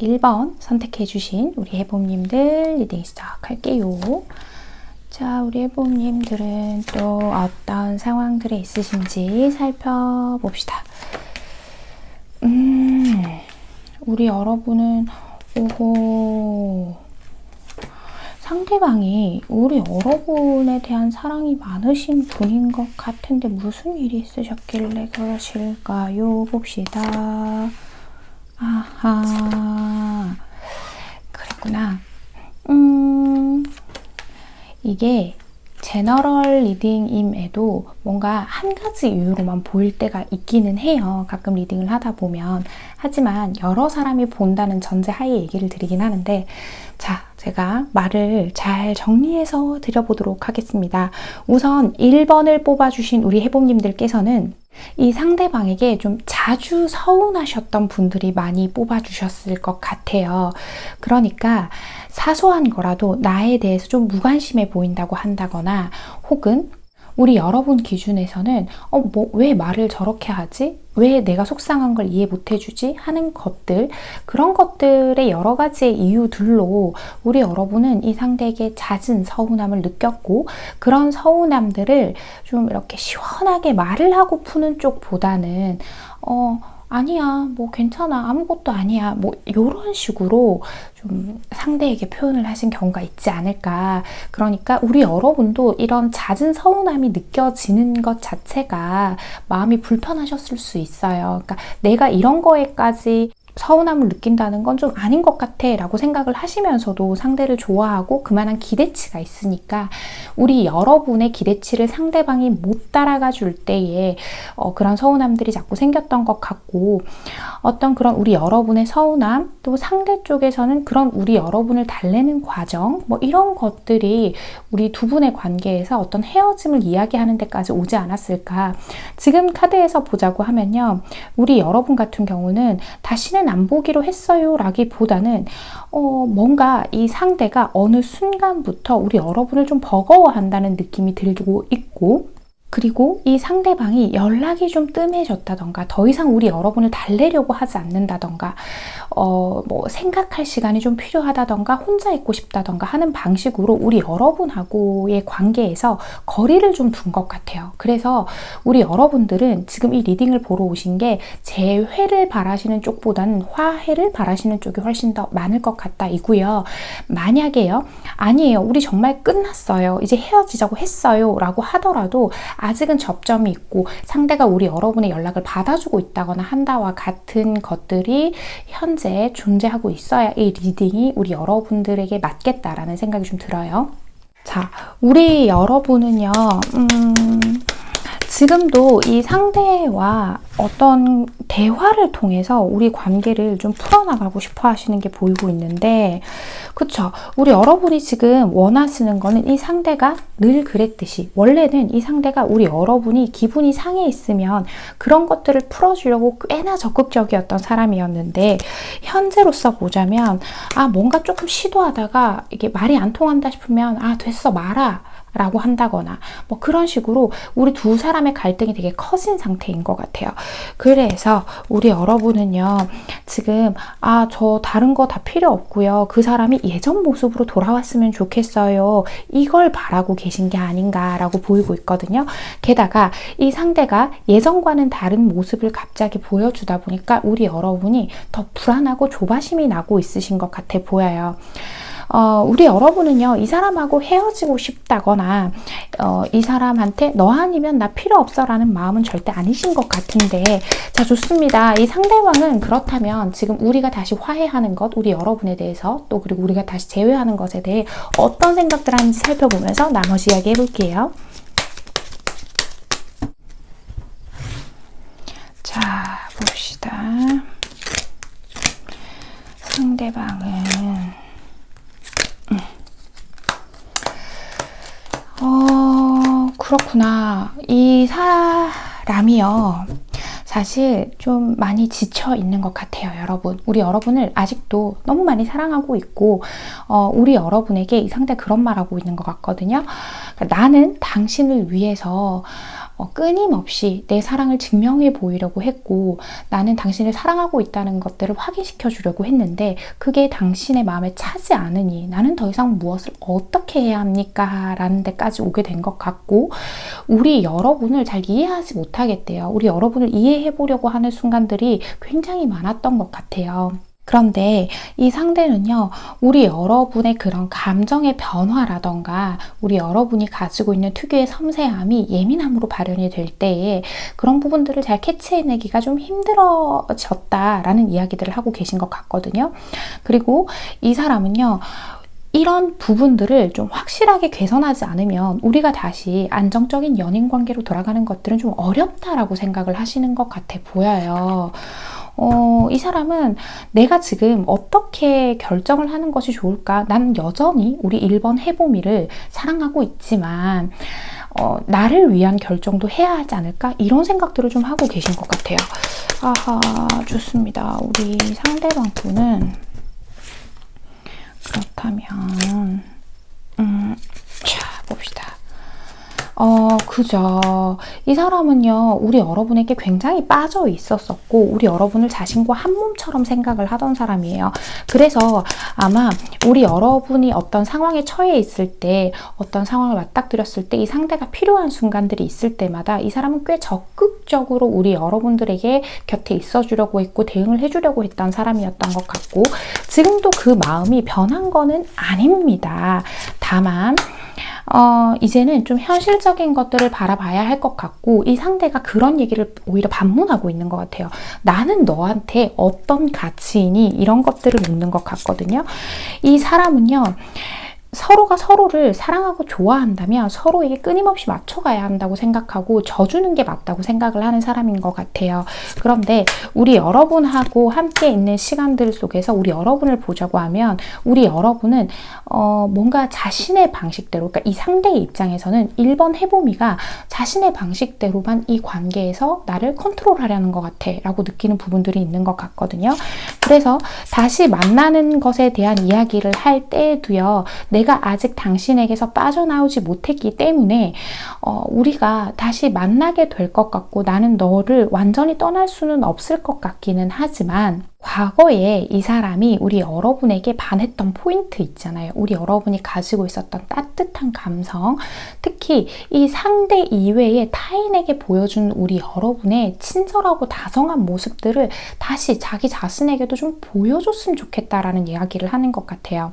1번 선택해주신 우리 해봄님들 리딩 시작할게요. 자, 우리 해봄님들은 또 어떤 상황들에 있으신지 살펴봅시다. 우리 여러분은 상대방이 우리 여러분에 대한 사랑이 많으신 분인 것 같은데 무슨 일이 있으셨길래 그러실까요? 봅시다. 아하, 그렇구나. 이게 제너럴 리딩임에도 뭔가 한 가지 이유로만 보일 때가 있기는 해요. 가끔 리딩을 하다 보면. 하지만 여러 사람이 본다는 전제하에 얘기를 드리긴 하는데, 자, 제가 말을 잘 정리해서 드려보도록 하겠습니다. 우선 1번을 뽑아주신 우리 해봄님들께서는 이 상대방에게 좀 자주 서운하셨던 분들이 많이 뽑아주셨을 것 같아요. 그러니까 사소한 거라도 나에 대해서 좀 무관심해 보인다고 한다거나, 혹은 우리 여러분 기준에서는 왜 말을 저렇게 하지? 왜 내가 속상한 걸 이해 못 해주지? 하는 것들, 그런 것들의 여러 가지의 이유들로 우리 여러분은 이 상대에게 잦은 서운함을 느꼈고, 그런 서운함들을 좀 이렇게 시원하게 말을 하고 푸는 쪽보다는 아니야, 뭐 괜찮아, 아무것도 아니야, 뭐 이런 식으로 좀 상대에게 표현을 하신 경우가 있지 않을까. 그러니까 우리 여러분도 이런 잦은 서운함이 느껴지는 것 자체가 마음이 불편하셨을 수 있어요. 그러니까 내가 이런 거에까지 서운함을 느낀다는 건 좀 아닌 것 같아 라고 생각을 하시면서도 상대를 좋아하고 그만한 기대치가 있으니까 우리 여러분의 기대치를 상대방이 못 따라가 줄 때에 그런 서운함들이 자꾸 생겼던 것 같고, 어떤 그런 우리 여러분의 서운함, 또 상대 쪽에서는 그런 우리 여러분을 달래는 과정, 뭐 이런 것들이 우리 두 분의 관계에서 어떤 헤어짐을 이야기하는 데까지 오지 않았을까. 지금 카드에서 보자고 하면요, 우리 여러분 같은 경우는 다시는 안 보기로 했어요 라기보다는 뭔가 이 상대가 어느 순간부터 우리 여러분을 좀 버거워한다는 느낌이 들고 있고, 그리고 이 상대방이 연락이 좀 뜸해졌다던가, 더 이상 우리 여러분을 달래려고 하지 않는다던가, 뭐 생각할 시간이 좀 필요하다던가, 혼자 있고 싶다던가 하는 방식으로 우리 여러분하고의 관계에서 거리를 좀 둔 것 같아요. 그래서 우리 여러분들은 지금 이 리딩을 보러 오신 게 재회를 바라시는 쪽보다는 화해를 바라시는 쪽이 훨씬 더 많을 것 같다 이고요. 만약에요, 아니에요, 우리 정말 끝났어요, 이제 헤어지자고 했어요 라고 하더라도 아직은 접점이 있고 상대가 우리 여러분의 연락을 받아주고 있다거나 한다와 같은 것들이 현재 존재하고 있어야 이 리딩이 우리 여러분들에게 맞겠다라는 생각이 좀 들어요. 자, 우리 여러분은요, 지금도 이 상대와 어떤 대화를 통해서 우리 관계를 좀 풀어나가고 싶어 하시는 게 보이고 있는데, 그쵸? 우리 여러분이 지금 원하시는 거는 이 상대가 늘 그랬듯이, 원래는 이 상대가 우리 여러분이 기분이 상해 있으면 그런 것들을 풀어주려고 꽤나 적극적이었던 사람이었는데, 현재로서 보자면 뭔가 조금 시도하다가 이게 말이 안 통한다 싶으면 됐어, 말아 라고 한다거나 뭐 그런 식으로 우리 두 사람의 갈등이 되게 커진 상태인 것 같아요. 그래서 우리 여러분은요, 지금 저 다른 거 다 필요 없고요, 그 사람이 예전 모습으로 돌아왔으면 좋겠어요, 이걸 바라고 계신 게 아닌가라고 보이고 있거든요. 게다가 이 상대가 예전과는 다른 모습을 갑자기 보여주다 보니까 우리 여러분이 더 불안하고 조바심이 나고 있으신 것 같아 보여요. 우리 여러분은요, 이 사람하고 헤어지고 싶다거나 이 사람한테 너 아니면 나 필요 없어 라는 마음은 절대 아니신 것 같은데, 자, 좋습니다. 이 상대방은 그렇다면 지금 우리가 다시 화해하는 것, 우리 여러분에 대해서, 또 그리고 우리가 다시 재회하는 것에 대해 어떤 생각들 하는지 살펴보면서 나머지 이야기 해볼게요. 자, 봅시다. 상대방은 그렇구나. 이 사람이요, 사실 좀 많이 지쳐 있는 것 같아요, 여러분. 우리 여러분을 아직도 너무 많이 사랑하고 있고, 우리 여러분에게 이 상대 그런 말 하고 있는 것 같거든요. 그러니까 나는 당신을 위해서 끊임없이 내 사랑을 증명해 보이려고 했고 나는 당신을 사랑하고 있다는 것들을 확인시켜 주려고 했는데 그게 당신의 마음에 차지 않으니 나는 더 이상 무엇을 어떻게 해야 합니까? 라는 데까지 오게 된 것 같고 우리 여러분을 잘 이해하지 못하겠대요. 우리 여러분을 이해해 보려고 하는 순간들이 굉장히 많았던 것 같아요. 그런데 이 상대는요, 우리 여러분의 그런 감정의 변화라던가 우리 여러분이 가지고 있는 특유의 섬세함이 예민함으로 발현이 될 때에 그런 부분들을 잘 캐치해내기가 좀 힘들어졌다라는 이야기들을 하고 계신 것 같거든요. 그리고 이 사람은요, 이런 부분들을 좀 확실하게 개선하지 않으면 우리가 다시 안정적인 연인 관계로 돌아가는 것들은 좀 어렵다라고 생각을 하시는 것 같아 보여요. 이 사람은 내가 지금 어떻게 결정을 하는 것이 좋을까? 나는 여전히 우리 1번 해보미를 사랑하고 있지만 나를 위한 결정도 해야 하지 않을까? 이런 생각들을 좀 하고 계신 것 같아요. 아하, 좋습니다. 우리 상대방 분은 그렇다면 자, 봅시다. 그죠. 이 사람은요, 우리 여러분에게 굉장히 빠져 있었었고, 우리 여러분을 자신과 한 몸처럼 생각을 하던 사람이에요. 그래서 아마 우리 여러분이 어떤 상황에 처해 있을 때, 어떤 상황을 맞닥뜨렸을 때, 이 상대가 필요한 순간들이 있을 때마다 이 사람은 꽤 적극적으로 우리 여러분들에게 곁에 있어주려고 했고, 대응을 해주려고 했던 사람이었던 것 같고, 지금도 그 마음이 변한 거는 아닙니다. 다만, 이제는 좀 현실적인 것들을 바라봐야 할 것 같고 이 상대가 그런 얘기를 오히려 반문하고 있는 것 같아요. 나는 너한테 어떤 가치이니? 이런 것들을 묻는 것 같거든요. 이 사람은요. 서로가 서로를 사랑하고 좋아한다면 서로에게 끊임없이 맞춰가야 한다고 생각하고 져주는 게 맞다고 생각을 하는 사람인 것 같아요. 그런데 우리 여러분하고 함께 있는 시간들 속에서 우리 여러분을 보자고 하면 우리 여러분은 뭔가 자신의 방식대로, 그러니까 이 상대의 입장에서는 1번 해보미가 자신의 방식대로만 이 관계에서 나를 컨트롤하려는 것 같아 라고 느끼는 부분들이 있는 것 같거든요. 그래서 다시 만나는 것에 대한 이야기를 할 때에도요, 내가 아직 당신에게서 빠져나오지 못했기 때문에 우리가 다시 만나게 될 것 같고 나는 너를 완전히 떠날 수는 없을 것 같기는 하지만 과거에 이 사람이 우리 여러분에게 반했던 포인트 있잖아요. 우리 여러분이 가지고 있었던 따뜻한 감성, 특히 이 상대 이외의 타인에게 보여준 우리 여러분의 친절하고 다정한 모습들을 다시 자기 자신에게도 좀 보여줬으면 좋겠다라는 이야기를 하는 것 같아요.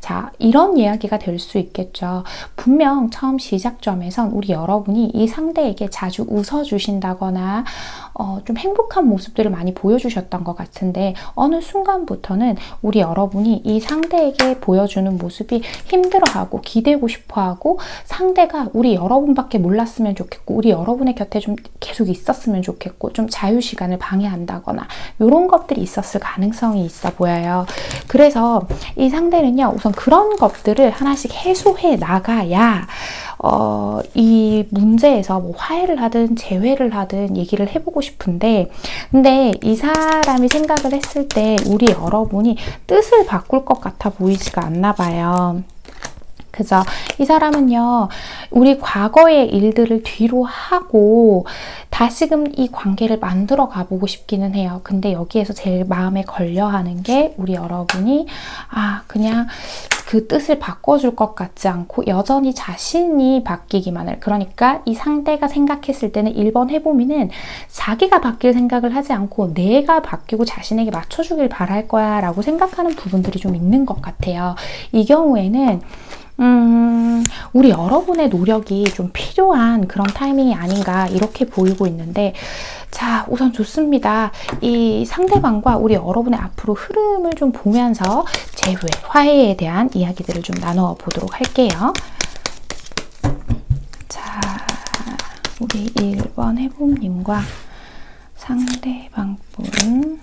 자, 이런 이야기가 될 수 있겠죠. 분명 처음 시작점에선 우리 여러분이 이 상대에게 자주 웃어주신다거나 좀 행복한 모습들을 많이 보여주셨던 것 같은데 어느 순간부터는 우리 여러분이 이 상대에게 보여주는 모습이 힘들어하고 기대고 싶어하고 상대가 우리 여러분밖에 몰랐으면 좋겠고 우리 여러분의 곁에 좀 계속 있었으면 좋겠고 좀 자유시간을 방해한다거나 이런 것들이 있었을 가능성이 있어 보여요. 그래서 이 상대는요, 우선 그런 것들을 하나씩 해소해 나가야 이 문제에서 뭐 화해를 하든 재회를 하든 얘기를 해보고 싶은데 근데 이 사람이 생각을 했을 때 우리 여러분이 뜻을 바꿀 것 같아 보이지가 않나 봐요. 그죠? 이 사람은요, 우리 과거의 일들을 뒤로 하고 다시금 이 관계를 만들어 가보고 싶기는 해요. 근데 여기에서 제일 마음에 걸려 하는 게 우리 여러분이 그냥 그 뜻을 바꿔줄 것 같지 않고 여전히 자신이 바뀌기만 해. 그러니까 이 상대가 생각했을 때는 1번 해보미는 자기가 바뀔 생각을 하지 않고 내가 바뀌고 자신에게 맞춰주길 바랄 거야 라고 생각하는 부분들이 좀 있는 것 같아요. 이 경우에는 우리 여러분의 노력이 좀 필요한 그런 타이밍이 아닌가 이렇게 보이고 있는데 자, 우선 좋습니다. 이 상대방과 우리 여러분의 앞으로 흐름을 좀 보면서 재회, 화해에 대한 이야기들을 좀 나눠 보도록 할게요. 자, 우리 1번 해봄님과 상대방 분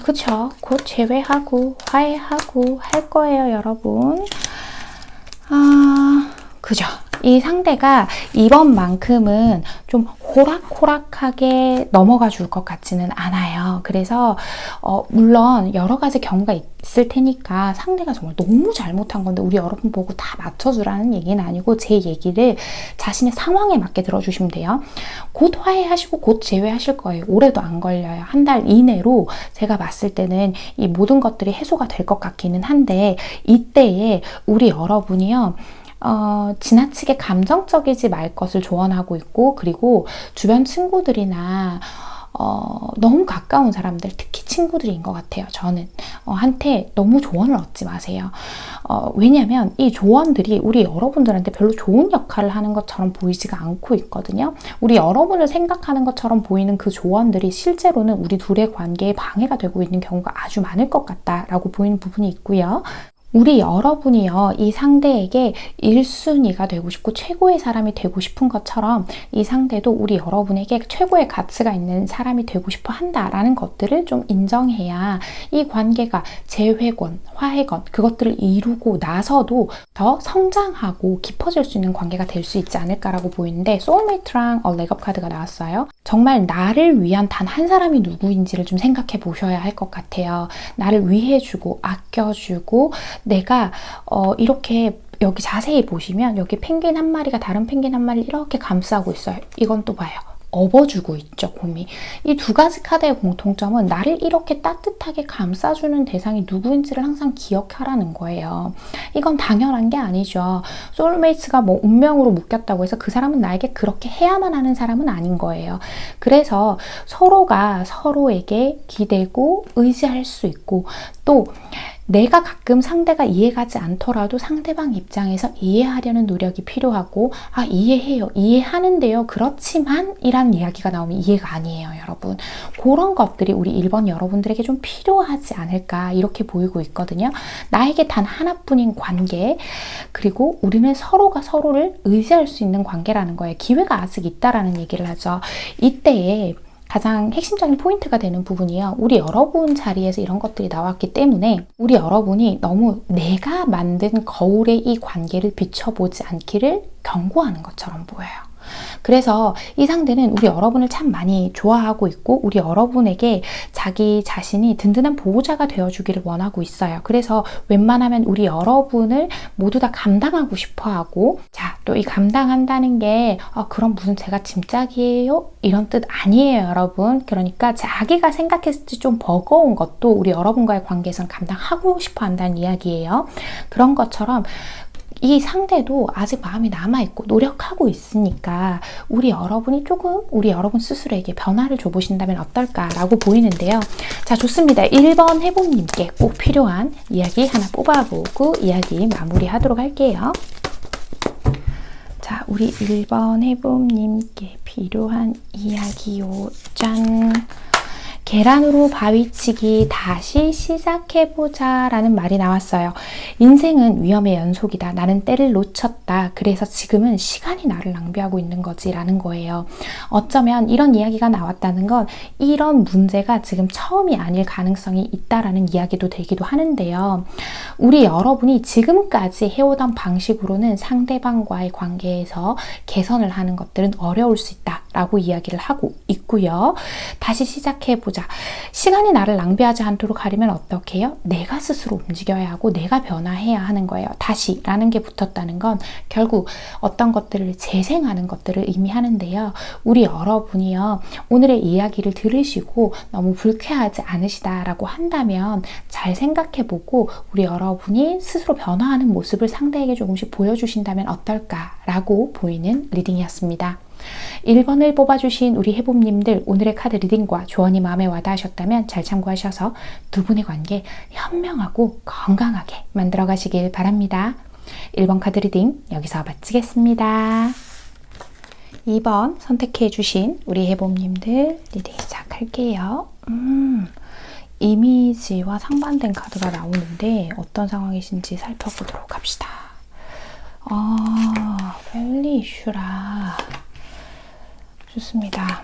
그쵸. 곧 재회하고 화해하고 할 거예요, 여러분. 그죠. 이 상대가 이번만큼은 좀 호락호락하게 넘어가 줄 것 같지는 않아요. 아니에요. 그래서 물론 여러 가지 경우가 있을 테니까 상대가 정말 너무 잘못한 건데 우리 여러분 보고 다 맞춰주라는 얘기는 아니고 제 얘기를 자신의 상황에 맞게 들어주시면 돼요. 곧 화해하시고 곧 재회하실 거예요. 오래도 안 걸려요. 한 달 이내로 제가 봤을 때는 이 모든 것들이 해소가 될 것 같기는 한데 이때에 우리 여러분이요. 지나치게 감정적이지 말 것을 조언하고 있고 그리고 주변 친구들이나 너무 가까운 사람들, 특히 친구들인 것 같아요. 저는 한테 너무 조언을 얻지 마세요. 왜냐하면 이 조언들이 우리 여러분들한테 별로 좋은 역할을 하는 것처럼 보이지가 않고 있거든요. 우리 여러분을 생각하는 것처럼 보이는 그 조언들이 실제로는 우리 둘의 관계에 방해가 되고 있는 경우가 아주 많을 것 같다라고 보이는 부분이 있고요. 우리 여러분이요, 이 상대에게 1순위가 되고 싶고 최고의 사람이 되고 싶은 것처럼 이 상대도 우리 여러분에게 최고의 가치가 있는 사람이 되고 싶어 한다라는 것들을 좀 인정해야 이 관계가 재회건, 화해건 그것들을 이루고 나서도 더 성장하고 깊어질 수 있는 관계가 될 수 있지 않을까라고 보이는데 소울메이트랑 렉업 카드가 나왔어요. 정말 나를 위한 단 한 사람이 누구인지를 좀 생각해 보셔야 할 것 같아요. 나를 위해주고 아껴주고 내가 이렇게 여기 자세히 보시면 여기 펭귄 한 마리가 다른 펭귄 한 마리를 이렇게 감싸고 있어요. 이건 또 봐요. 업어주고 있죠, 곰이. 이 두 가지 카드의 공통점은 나를 이렇게 따뜻하게 감싸주는 대상이 누구인지를 항상 기억하라는 거예요. 이건 당연한 게 아니죠. 소울메이트가 뭐 운명으로 묶였다고 해서 그 사람은 나에게 그렇게 해야만 하는 사람은 아닌 거예요. 그래서 서로가 서로에게 기대고 의지할 수 있고 또 내가 가끔 상대가 이해가지 않더라도 상대방 입장에서 이해하려는 노력이 필요하고 이해해요. 이해하는데요. 그렇지만 이란 이야기가 나오면 이해가 아니에요. 여러분. 그런 것들이 우리 1번 여러분들에게 좀 필요하지 않을까 이렇게 보이고 있거든요. 나에게 단 하나뿐인 관계 그리고 우리는 서로가 서로를 의지할 수 있는 관계라는 거예요. 기회가 아직 있다라는 얘기를 하죠. 이때에 가장 핵심적인 포인트가 되는 부분이요. 우리 여러분 자리에서 이런 것들이 나왔기 때문에 우리 여러분이 너무 내가 만든 거울에 이 관계를 비춰보지 않기를 경고하는 것처럼 보여요. 그래서 이 상대는 우리 여러분을 참 많이 좋아하고 있고 우리 여러분에게 자기 자신이 든든한 보호자가 되어주기를 원하고 있어요. 그래서 웬만하면 우리 여러분을 모두 다 감당하고 싶어하고 자, 또 이 감당한다는 게 그럼 무슨 제가 짐짝이에요? 이런 뜻 아니에요, 여러분. 그러니까 자기가 생각했을 때 좀 버거운 것도 우리 여러분과의 관계에서는 감당하고 싶어 한다는 이야기예요. 그런 것처럼 이 상대도 아직 마음이 남아있고 노력하고 있으니까 우리 여러분이 조금 우리 여러분 스스로에게 변화를 줘보신다면 어떨까라고 보이는데요. 자, 좋습니다. 1번 해봄님께 꼭 필요한 이야기 하나 뽑아보고 이야기 마무리하도록 할게요. 자, 우리 1번 해봄님께 필요한 이야기요. 짠! 계란으로 바위치기 다시 시작해보자 라는 말이 나왔어요. 인생은 위험의 연속이다. 나는 때를 놓쳤다. 그래서 지금은 시간이 나를 낭비하고 있는 거지 라는 거예요. 어쩌면 이런 이야기가 나왔다는 건 이런 문제가 지금 처음이 아닐 가능성이 있다라는 이야기도 되기도 하는데요. 우리 여러분이 지금까지 해오던 방식으로는 상대방과의 관계에서 개선을 하는 것들은 어려울 수 있다 라고 이야기를 하고 있고요. 다시 시작해보자. 시간이 나를 낭비하지 않도록 하려면 어떻게 해요? 내가 스스로 움직여야 하고 내가 변화해야 하는 거예요. 다시 라는 게 붙었다는 건 결국 어떤 것들을 재생하는 것들을 의미하는데요. 우리 여러분이요. 오늘의 이야기를 들으시고 너무 불쾌하지 않으시다라고 한다면 잘 생각해보고 우리 여러분이 스스로 변화하는 모습을 상대에게 조금씩 보여주신다면 어떨까라고 보이는 리딩이었습니다. 1번을 뽑아주신 우리 해봄님들 오늘의 카드 리딩과 조언이 마음에 와닿으셨다면 잘 참고하셔서 두 분의 관계 현명하고 건강하게 만들어 가시길 바랍니다. 1번 카드 리딩 여기서 마치겠습니다. 2번 선택해 주신 우리 해봄님들 리딩 시작할게요. 이미지와 상반된 카드가 나오는데 어떤 상황이신지 살펴보도록 합시다. 밸리 이슈라 좋습니다.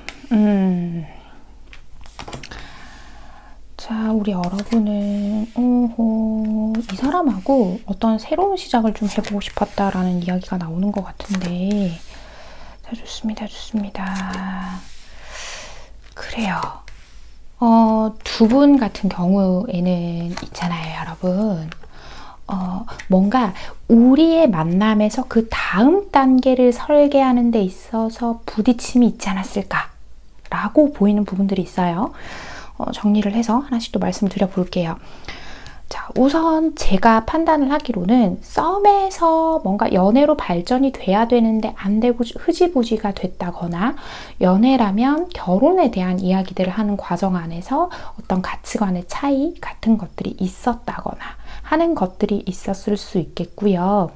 자, 우리 여러분은 이 사람하고 어떤 새로운 시작을 좀 해보고 싶었다라는 이야기가 나오는 것 같은데 자, 좋습니다. 좋습니다. 그래요. 두 분 같은 경우에는 있잖아요, 여러분. 뭔가 우리의 만남에서 그 다음 단계를 설계하는 데 있어서 부딪힘이 있지 않았을까 라고 보이는 부분들이 있어요. 정리를 해서 하나씩 또 말씀을 드려볼게요. 자, 우선 제가 판단을 하기로는 썸에서 뭔가 연애로 발전이 돼야 되는데 안 되고 흐지부지가 됐다거나, 연애라면 결혼에 대한 이야기들을 하는 과정 안에서 어떤 가치관의 차이 같은 것들이 있었다거나 하는 것들이 있었을 수 있겠고요.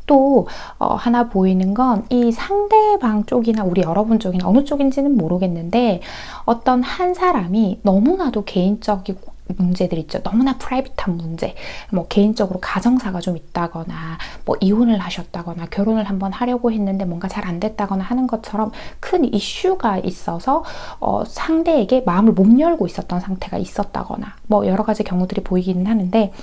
또 하나 보이는 건 이 상대방 쪽이나 우리 여러분 쪽이나 어느 쪽인지는 모르겠는데, 어떤 한 사람이 너무나도 개인적이고 문제들 있죠. 너무나 프라이빗한 문제, 뭐 개인적으로 가정사가 좀 있다거나, 뭐 이혼을 하셨다거나, 결혼을 한번 하려고 했는데 뭔가 잘 안 됐다거나 하는 것처럼 큰 이슈가 있어서 상대에게 마음을 못 열고 있었던 상태가 있었다거나, 뭐 여러 가지 경우들이 보이기는 하는데,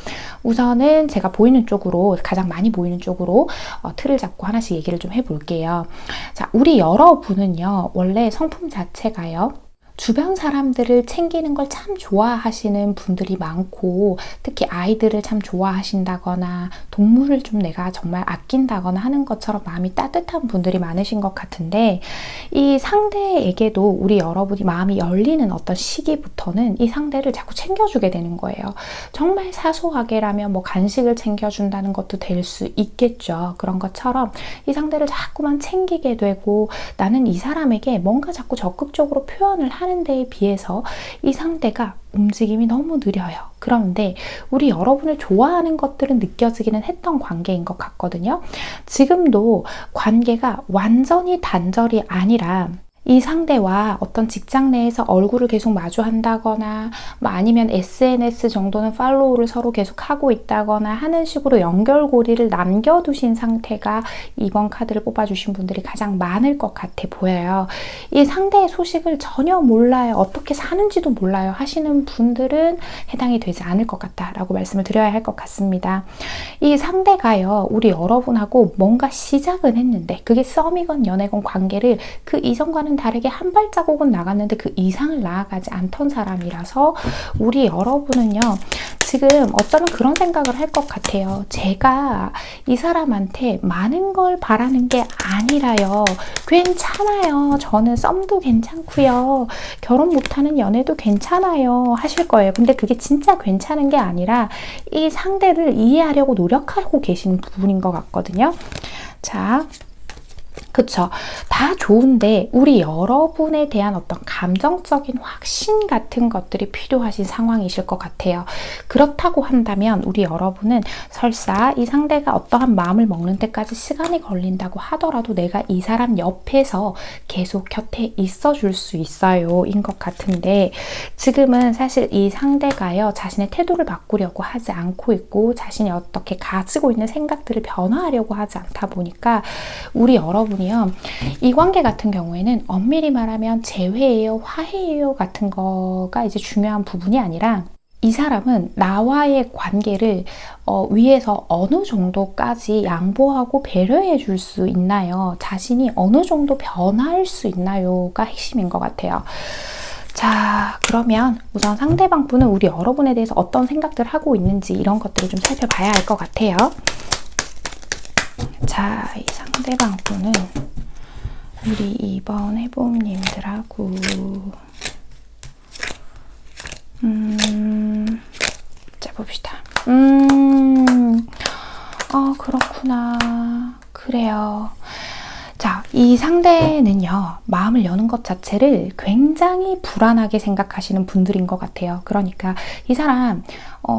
우선은 제가 보이는 쪽으로, 가장 많이 보이는 쪽으로 틀을 잡고 하나씩 얘기를 좀 해볼게요. 자, 우리 여러분은요, 원래 성품 자체가요, 주변 사람들을 챙기는 걸 참 좋아하시는 분들이 많고, 특히 아이들을 참 좋아하신다거나 동물을 좀 내가 정말 아낀다거나 하는 것처럼 마음이 따뜻한 분들이 많으신 것 같은데, 이 상대에게도 우리 여러분이 마음이 열리는 어떤 시기부터는 이 상대를 자꾸 챙겨주게 되는 거예요. 정말 사소하게라면 뭐 간식을 챙겨준다는 것도 될 수 있겠죠. 그런 것처럼 이 상대를 자꾸만 챙기게 되고, 나는 이 사람에게 뭔가 자꾸 적극적으로 표현을 하는 데에 비해서 이 상대가 움직임이 너무 느려요. 그런데 우리 여러분을 좋아하는 것들은 느껴지기는 했던 관계인 것 같거든요. 지금도 관계가 완전히 단절이 아니라 이 상대와 어떤 직장 내에서 얼굴을 계속 마주한다거나, 뭐 아니면 SNS 정도는 팔로우를 서로 계속 하고 있다거나 하는 식으로 연결고리를 남겨두신 상태가 이번 카드를 뽑아주신 분들이 가장 많을 것 같아 보여요. 이 상대의 소식을 전혀 몰라요, 어떻게 사는지도 몰라요 하시는 분들은 해당이 되지 않을 것 같다라고 말씀을 드려야 할 것 같습니다. 이 상대가요, 우리 여러분하고 뭔가 시작은 했는데, 그게 썸이건 연애건 관계를 그 이성과는 다르게 한 발자국은 나갔는데 그 이상을 나아가지 않던 사람이라서, 우리 여러분은요, 지금 어쩌면 그런 생각을 할 것 같아요. 제가 이 사람한테 많은 걸 바라는 게 아니라요, 괜찮아요, 저는 썸도 괜찮고요, 결혼 못하는 연애도 괜찮아요 하실 거예요. 근데 그게 진짜 괜찮은 게 아니라 이 상대를 이해하려고 노력하고 계신 부분인 것 같거든요. 자, 그쵸. 다 좋은데 우리 여러분에 대한 어떤 감정적인 확신 같은 것들이 필요하신 상황이실 것 같아요. 그렇다고 한다면 우리 여러분은 설사 이 상대가 어떠한 마음을 먹는 데까지 시간이 걸린다고 하더라도 내가 이 사람 옆에서 계속 곁에 있어 줄 수 있어요 인 것 같은데, 지금은 사실 이 상대가요, 자신의 태도를 바꾸려고 하지 않고 있고, 자신이 어떻게 가지고 있는 생각들을 변화하려고 하지 않다 보니까 우리 여러분이 이 관계 같은 경우에는 엄밀히 말하면 재회예요, 화해예요 같은 거가 이제 중요한 부분이 아니라, 이 사람은 나와의 관계를 위해서 어느 정도까지 양보하고 배려해 줄 수 있나요? 자신이 어느 정도 변할 수 있나요?가 핵심인 것 같아요. 자, 그러면 우선 상대방 분은 우리 여러분에 대해서 어떤 생각들을 하고 있는지 이런 것들을 좀 살펴봐야 할 것 같아요. 자, 이 상대방 분은 우리 이번 해봄님들하고 자, 봅시다. 그렇구나. 그래요. 자, 이 상대는요, 마음을 여는 것 자체를 굉장히 불안하게 생각하시는 분들인 것 같아요. 그러니까 이 사람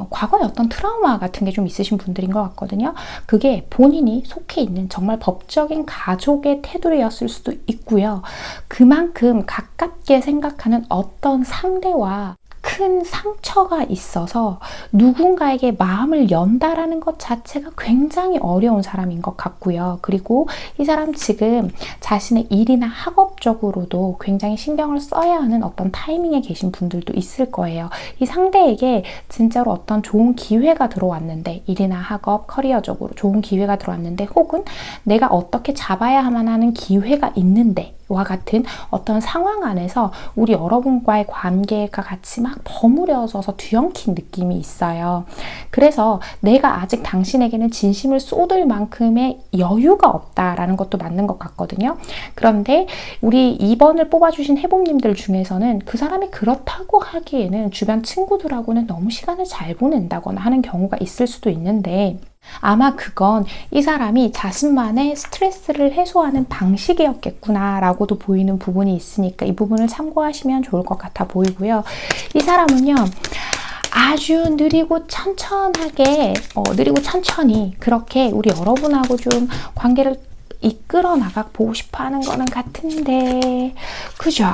과거에 어떤 트라우마 같은 게 좀 있으신 분들인 것 같거든요. 그게 본인이 속해 있는 정말 법적인 가족의 테두리였을 수도 있고요. 그만큼 가깝게 생각하는 어떤 상대와 큰 상처가 있어서 누군가에게 마음을 연다라는 것 자체가 굉장히 어려운 사람인 것 같고요. 그리고 이 사람 지금 자신의 일이나 학업적으로도 굉장히 신경을 써야 하는 어떤 타이밍에 계신 분들도 있을 거예요. 이 상대에게 진짜로 어떤 좋은 기회가 들어왔는데, 일이나 학업, 커리어적으로 좋은 기회가 들어왔는데, 혹은 내가 어떻게 잡아야만 하는 기회가 있는데 와 같은 어떤 상황 안에서 우리 여러분과의 관계가 같이 막 버무려져서 뒤엉킨 느낌이 있어요. 그래서 내가 아직 당신에게는 진심을 쏟을 만큼의 여유가 없다라는 것도 맞는 것 같거든요. 그런데 우리 2번을 뽑아주신 해봄님들 중에서는 그 사람이 그렇다고 하기에는 주변 친구들하고는 너무 시간을 잘 보낸다거나 하는 경우가 있을 수도 있는데, 아마 그건 이 사람이 자신만의 스트레스를 해소하는 방식이었겠구나 라고도 보이는 부분이 있으니까 이 부분을 참고하시면 좋을 것 같아 보이고요. 이 사람은요, 아주 느리고 천천히 그렇게 우리 여러분하고 좀 관계를 이끌어 나가 보고 싶어 하는 거는 같은데, 그죠?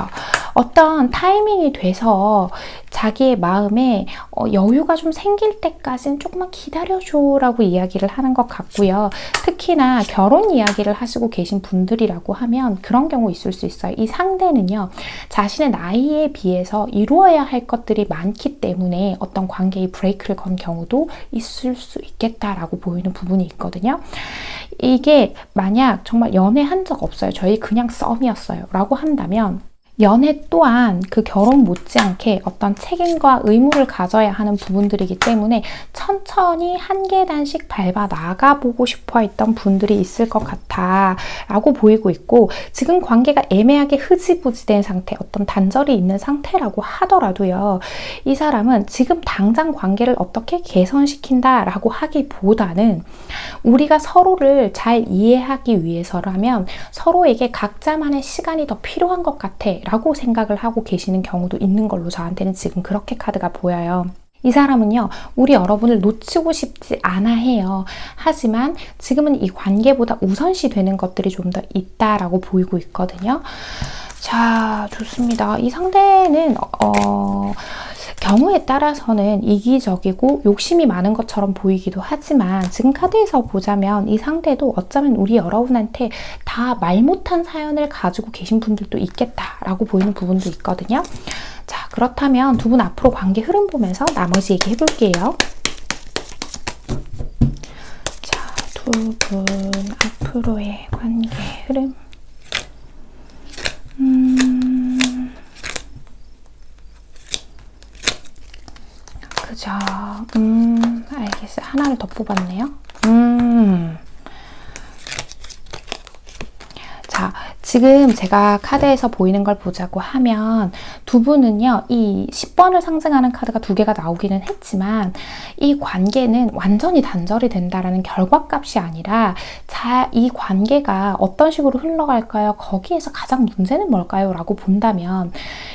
어떤 타이밍이 돼서 자기의 마음에 여유가 좀 생길 때까지는 조금만 기다려줘 라고 이야기를 하는 것 같고요. 특히나 결혼 이야기를 하시고 계신 분들이라고 하면 그런 경우 있을 수 있어요. 이 상대는요, 자신의 나이에 비해서 이루어야 할 것들이 많기 때문에 어떤 관계의 브레이크를 건 경우도 있을 수 있겠다라고 보이는 부분이 있거든요. 이게 만약 정말 연애한 적 없어요, 저희 그냥 썸이었어요 라고 한다면, 연애 또한 그 결혼 못지않게 어떤 책임과 의무를 가져야 하는 부분들이기 때문에 천천히 한 계단씩 밟아 나가보고 싶어 했던 분들이 있을 것 같아 라고 보이고 있고, 지금 관계가 애매하게 흐지부지된 상태, 어떤 단절이 있는 상태라고 하더라도요, 이 사람은 지금 당장 관계를 어떻게 개선시킨다 라고 하기보다는 우리가 서로를 잘 이해하기 위해서라면 서로에게 각자만의 시간이 더 필요한 것 같아 라고 생각을 하고 계시는 경우도 있는 걸로 저한테는 지금 그렇게 카드가 보여요. 이 사람은요, 우리 여러분을 놓치고 싶지 않아 해요. 하지만 지금은 이 관계보다 우선시 되는 것들이 좀 더 있다라고 보이고 있거든요. 자, 좋습니다. 이 상대는 경우에 따라서는 이기적이고 욕심이 많은 것처럼 보이기도 하지만, 지금 카드에서 보자면 이 상대도 어쩌면 우리 여러분한테 다 말 못한 사연을 가지고 계신 분들도 있겠다라고 보이는 부분도 있거든요. 자, 그렇다면 두 분 앞으로 관계 흐름 보면서 나머지 얘기 해볼게요. 자, 두 분 앞으로의 관계 흐름. 그죠. 알겠어요. 하나를 더 뽑았네요. 자, 지금 제가 카드에서 보이는 걸 보자고 하면 두 분은요, 이 10번을 상징하는 카드가 두 개가 나오기는 했지만 이 관계는 완전히 단절이 된다라는 결과값이 아니라, 자, 이 관계가 어떤 식으로 흘러갈까요? 거기에서 가장 문제는 뭘까요? 라고 본다면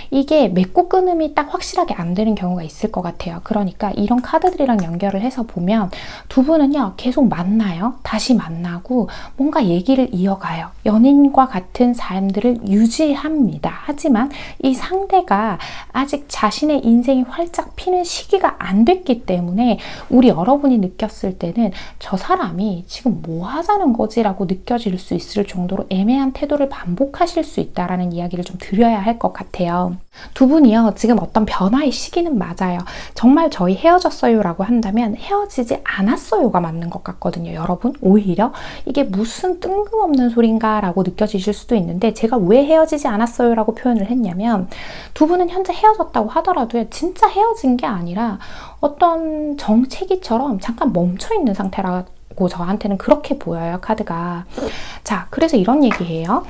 이게 맺고 끊음이 딱 확실하게 안 되는 경우가 있을 것 같아요. 그러니까 이런 카드들이랑 연결을 해서 보면 두 분은요, 계속 만나요. 다시 만나고 뭔가 얘기를 이어가요. 연인과 같은 삶들을 유지합니다. 하지만 이 상대가 아직 자신의 인생이 활짝 피는 시기가 안 됐기 때문에 우리 여러분이 느꼈을 때는 저 사람이 지금 뭐 하자는 거지? 라고 느껴질 수 있을 정도로 애매한 태도를 반복하실 수 있다라는 이야기를 좀 드려야 할 것 같아요. 두 분이요, 지금 어떤 변화의 시기는 맞아요. 정말 저희 헤어졌어요 라고 한다면 헤어지지 않았어요가 맞는 것 같거든요. 여러분, 오히려 이게 무슨 뜬금없는 소린가 라고 느껴지실 수도 있는데, 제가 왜 헤어지지 않았어요 라고 표현을 했냐면, 두 분은 현재 헤어졌다고 하더라도 진짜 헤어진 게 아니라 어떤 정체기처럼 잠깐 멈춰있는 상태라고 저한테는 그렇게 보여요, 카드가. 자, 그래서 이런 얘기예요.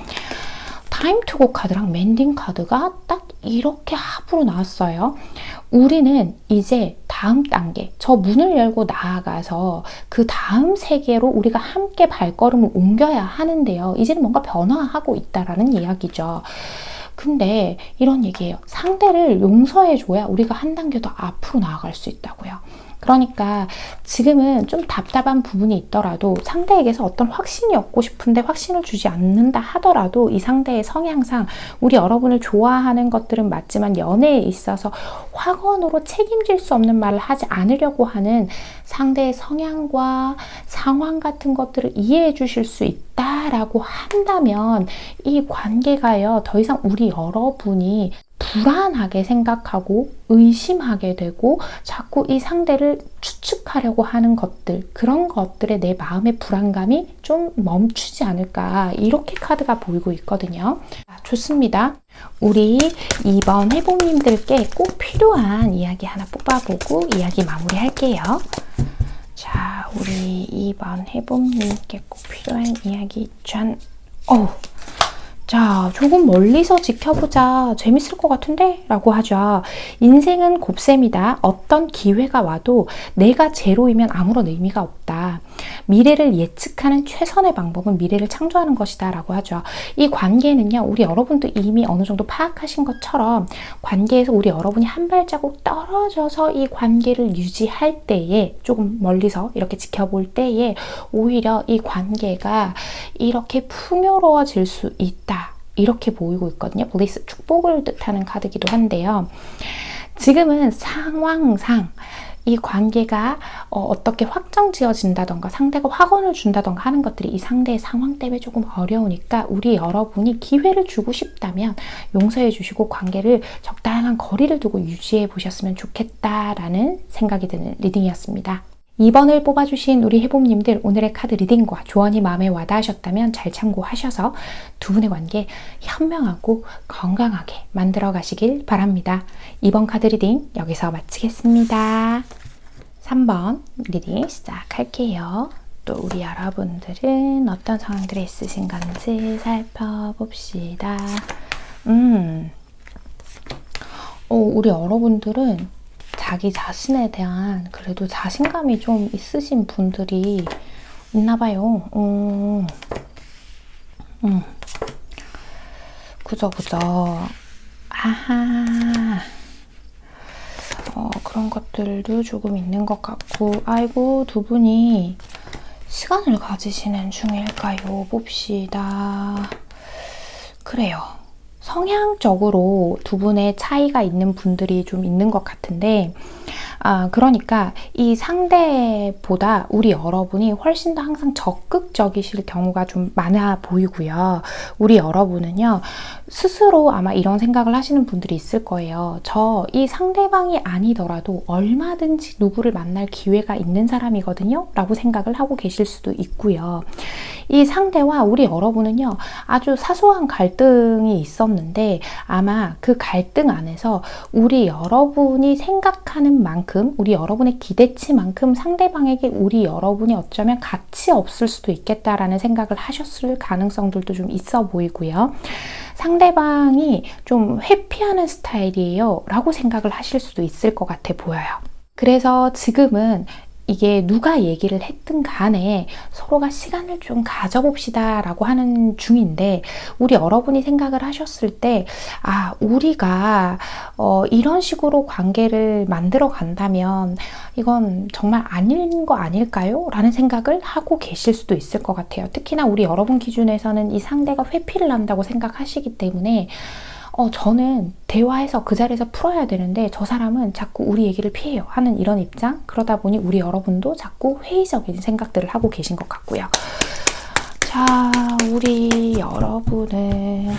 타임 투고 카드랑 멘딩 카드가 딱 이렇게 합으로 나왔어요. 우리는 이제 다음 단계, 저 문을 열고 나아가서 그 다음 세계로 우리가 함께 발걸음을 옮겨야 하는데요. 이제는 뭔가 변화하고 있다라는 이야기죠. 근데 이런 얘기예요. 상대를 용서해줘야 우리가 한 단계 더 앞으로 나아갈 수 있다고요. 그러니까 지금은 좀 답답한 부분이 있더라도 상대에게서 어떤 확신이 얻고 싶은데 확신을 주지 않는다 하더라도 이 상대의 성향상 우리 여러분을 좋아하는 것들은 맞지만 연애에 있어서 확언으로 책임질 수 없는 말을 하지 않으려고 하는 상대의 성향과 상황 같은 것들을 이해해 주실 수 있다라고 한다면 이 관계가요, 더 이상 우리 여러분이 불안하게 생각하고 의심하게 되고 자꾸 이 상대를 추측하려고 하는 것들, 그런 것들에 내 마음의 불안감이 좀 멈추지 않을까, 이렇게 카드가 보이고 있거든요. 좋습니다. 우리 이번 해봄님들께 꼭 필요한 이야기 하나 뽑아보고 이야기 마무리할게요. 자, 우리 이번 해봄님께 꼭 필요한 이야기 짠! 자, 조금 멀리서 지켜보자. 재밌을 것 같은데? 라고 하죠. 인생은 곱셈이다. 어떤 기회가 와도 내가 제로이면 아무런 의미가 없다. 미래를 예측하는 최선의 방법은 미래를 창조하는 것이다. 라고 하죠. 이 관계는요, 우리 여러분도 이미 어느 정도 파악하신 것처럼 관계에서 우리 여러분이 한 발자국 떨어져서 이 관계를 유지할 때에, 조금 멀리서 이렇게 지켜볼 때에 오히려 이 관계가 이렇게 풍요로워질 수 있다. 이렇게 보이고 있거든요. 블리스, 축복을 뜻하는 카드기도 한데요. 지금은 상황상 이 관계가 어떻게 확정 지어진다던가 상대가 확언을 준다던가 하는 것들이 이 상대의 상황 때문에 조금 어려우니까 우리 여러분이 기회를 주고 싶다면 용서해 주시고 관계를 적당한 거리를 두고 유지해 보셨으면 좋겠다라는 생각이 드는 리딩이었습니다. 2번을 뽑아주신 우리 해봄님들, 오늘의 카드 리딩과 조언이 마음에 와닿으셨다면 잘 참고하셔서 두 분의 관계 현명하고 건강하게 만들어 가시길 바랍니다. 2번 카드 리딩 여기서 마치겠습니다. 3번 리딩 시작할게요. 또 우리 여러분들은 어떤 상황들이 있으신 건지 살펴봅시다. 우리 여러분들은 자기 자신에 대한 그래도 자신감이 좀 있으신 분들이 있나 봐요. 그죠. 아하. 그런 것들도 조금 있는 것 같고, 아이고, 두 분이 시간을 가지시는 중일까요? 봅시다. 그래요. 성향적으로 두 분의 차이가 있는 분들이 좀 있는 것 같은데, 그러니까 이 상대보다 우리 여러분이 훨씬 더 항상 적극적이실 경우가 좀 많아 보이고요. 우리 여러분은요, 스스로 아마 이런 생각을 하시는 분들이 있을 거예요. 이 상대방이 아니더라도 얼마든지 누구를 만날 기회가 있는 사람이거든요. 라고 생각을 하고 계실 수도 있고요. 이 상대와 우리 여러분은요, 아주 사소한 갈등이 있었는데 아마 그 갈등 안에서 우리 여러분이 생각하는 만큼, 우리 여러분의 기대치만큼 상대방에게 우리 여러분이 어쩌면 가치 없을 수도 있겠다라는 생각을 하셨을 가능성들도 좀 있어 보이고요. 상대방이 좀 회피하는 스타일이에요 라고 생각을 하실 수도 있을 것 같아 보여요. 그래서 지금은 이게 누가 얘기를 했든 간에 서로가 시간을 좀 가져봅시다 라고 하는 중인데, 우리 여러분이 생각을 하셨을 때 우리가 이런 식으로 관계를 만들어 간다면 이건 정말 아닌 거 아닐까요? 라는 생각을 하고 계실 수도 있을 것 같아요. 특히나 우리 여러분 기준에서는 이 상대가 회피를 한다고 생각하시기 때문에 저는 대화해서 그 자리에서 풀어야 되는데 저 사람은 자꾸 우리 얘기를 피해요 하는 이런 입장. 그러다 보니 우리 여러분도 자꾸 회의적인 생각들을 하고 계신 것 같고요. 자, 우리 여러분은